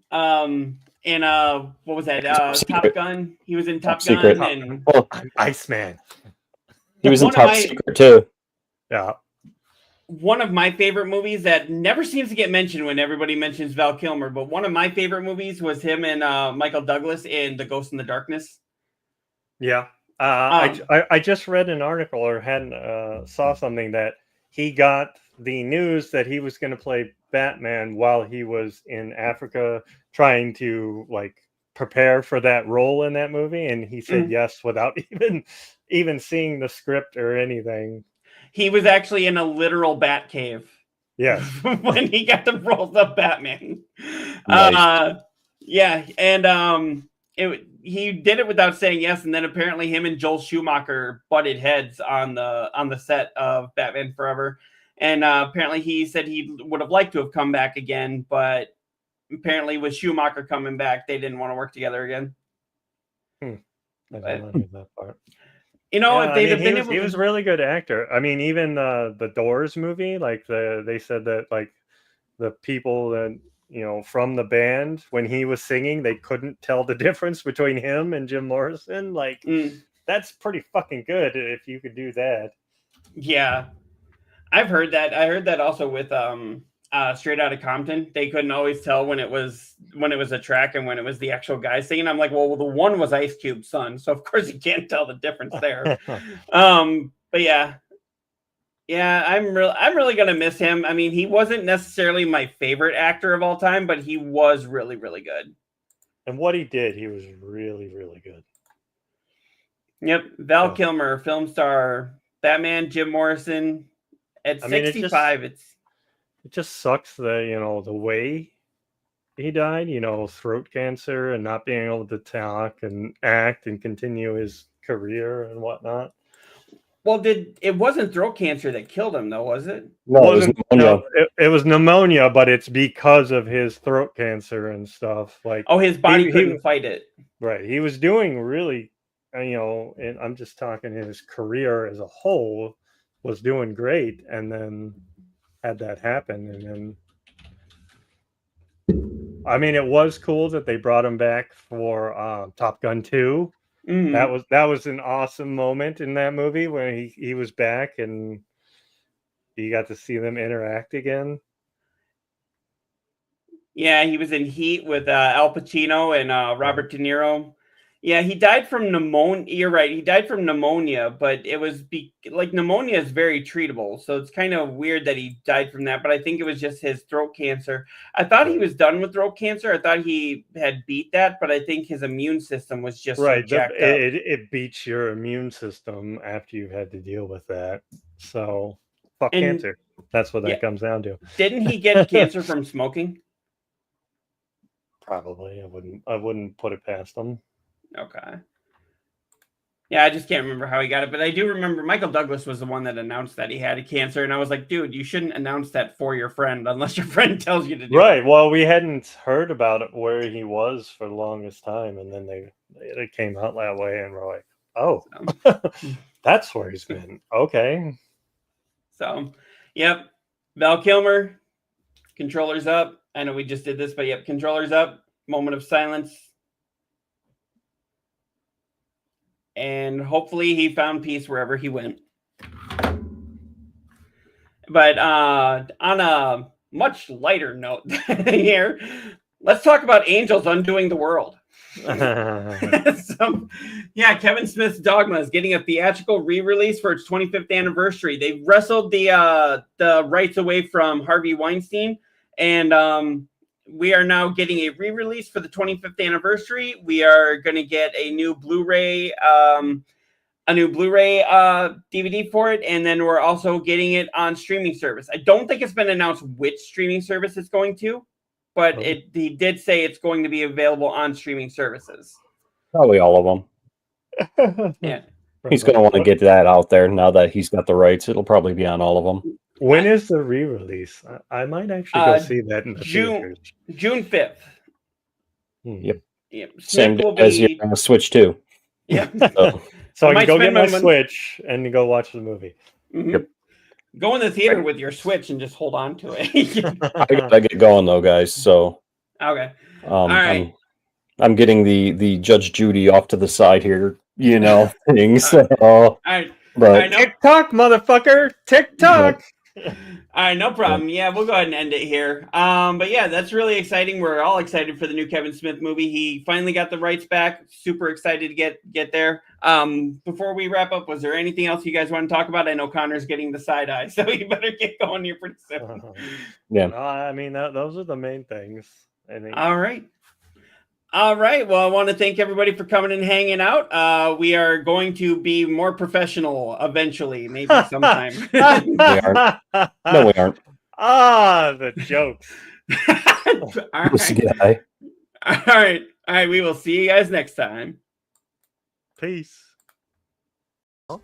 What was that? Top Gun. He was in Top Gun Secret. and I'm Iceman. He was in Top Secret too. Yeah. One of my favorite movies that never seems to get mentioned when everybody mentions Val Kilmer, but one of my favorite movies was him and Michael Douglas in The Ghost in the Darkness. Yeah. I just read an article or saw something that he got the news that he was going to play Batman while he was in Africa trying to prepare for that role in that movie, and he said yes without even seeing the script or anything. He was actually in a literal bat cave. Yes. When he got the roles of Batman. Nice. Yeah, and he did it without saying yes, and then apparently him and Joel Schumacher butted heads on the set of Batman Forever. And apparently he said he would have liked to have come back again, but apparently with Schumacher coming back, they didn't want to work together again. I didn't know that part. If they'd have been able he was a really good actor. I mean, even the Doors movie, they said that the people that from the band, when he was singing, they couldn't tell the difference between him and Jim Morrison. That's pretty fucking good if you could do that. Yeah. I've heard that. I heard that also with Straight Outta Compton. They couldn't always tell when it was a track and when it was the actual guy singing. I'm like, well, the one was Ice Cube's son, so of course you can't tell the difference there. But yeah, I'm really gonna miss him. I mean, he wasn't necessarily my favorite actor of all time, but he was really, really good. And what he did, he was really, really good. Yep, Val Kilmer, film star, Batman, Jim Morrison. At 65, it just sucks that the way he died, throat cancer and not being able to talk and act and continue his career and whatnot. Well, it wasn't throat cancer that killed him, though, was it? No, it was pneumonia. It was pneumonia, but it's because of his throat cancer and stuff. His body couldn't fight it. Right. He was doing really, and I'm just talking his career as a whole was doing great, and then had that happen. And then I mean, it was cool that they brought him back for Top Gun 2. Mm-hmm. That was an awesome moment in that movie when he was back and you got to see them interact again. Yeah, he was in Heat with Al Pacino and Robert De Niro. Yeah, he died from pneumonia. You're right. He died from pneumonia, but it was like pneumonia is very treatable. So it's kind of weird that he died from that. But I think it was just his throat cancer. I thought he was done with throat cancer. I thought he had beat that, but I think his immune system was just so jacked up. It beats your immune system after you've had to deal with that. So fuck cancer. That's what that comes down to. Didn't he get cancer from smoking? Probably. I wouldn't put it past him. Okay. Yeah, I just can't remember how he got it, but I do remember Michael Douglas was the one that announced that he had a cancer, and I was like, dude, you shouldn't announce that for your friend unless your friend tells you to do it. Right. Well, we hadn't heard about it where he was for the longest time, and then it came out that way, and we're like, oh, that's where he's been. Okay. So, yep. Val Kilmer, controllers up. I know we just did this, but yep, controllers up. Moment of silence. And hopefully he found peace wherever he went. But on a much lighter note here, let's talk about Angels Undoing the World. So, yeah, Kevin Smith's Dogma is getting a theatrical re-release for its 25th anniversary. They wrestled the rights away from Harvey Weinstein, and we are now getting a re-release for the 25th anniversary. We are going to get a new Blu-ray DVD for it, and then we're also getting it on streaming service. I don't think it's been announced which streaming service it's going to, but he did say it's going to be available on streaming services. Probably all of them. Yeah. He's going to want to get that out there now that he's got the rights. It'll probably be on all of them. When is the re-release? I might actually go see that in the theaters. June 5th. Yep. Yep. Same as your Switch 2. Yeah. So I can go get my Switch and go watch the movie. Mm-hmm. Yep. Go in the theater with your Switch and just hold on to it. I gotta get going though, guys. So okay. All right. I'm getting the Judge Judy off to the side here, things. All right. But TikTok, motherfucker. TikTok. All right, no problem. Yeah, we'll go ahead and end it here. But yeah, that's really exciting. We're all excited for the new Kevin Smith movie. He finally got the rights back. Super excited to get there. Before we wrap up, was there anything else you guys want to talk about? I know Connor's getting the side eye, so you better get going here pretty soon. Yeah. I mean, those are the main things. I think. All right. Well, I want to thank everybody for coming and hanging out. We are going to be more professional eventually, maybe sometime. We aren't. No, we aren't. The jokes. All right. We will see you guys next time. Peace. Good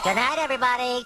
night, everybody.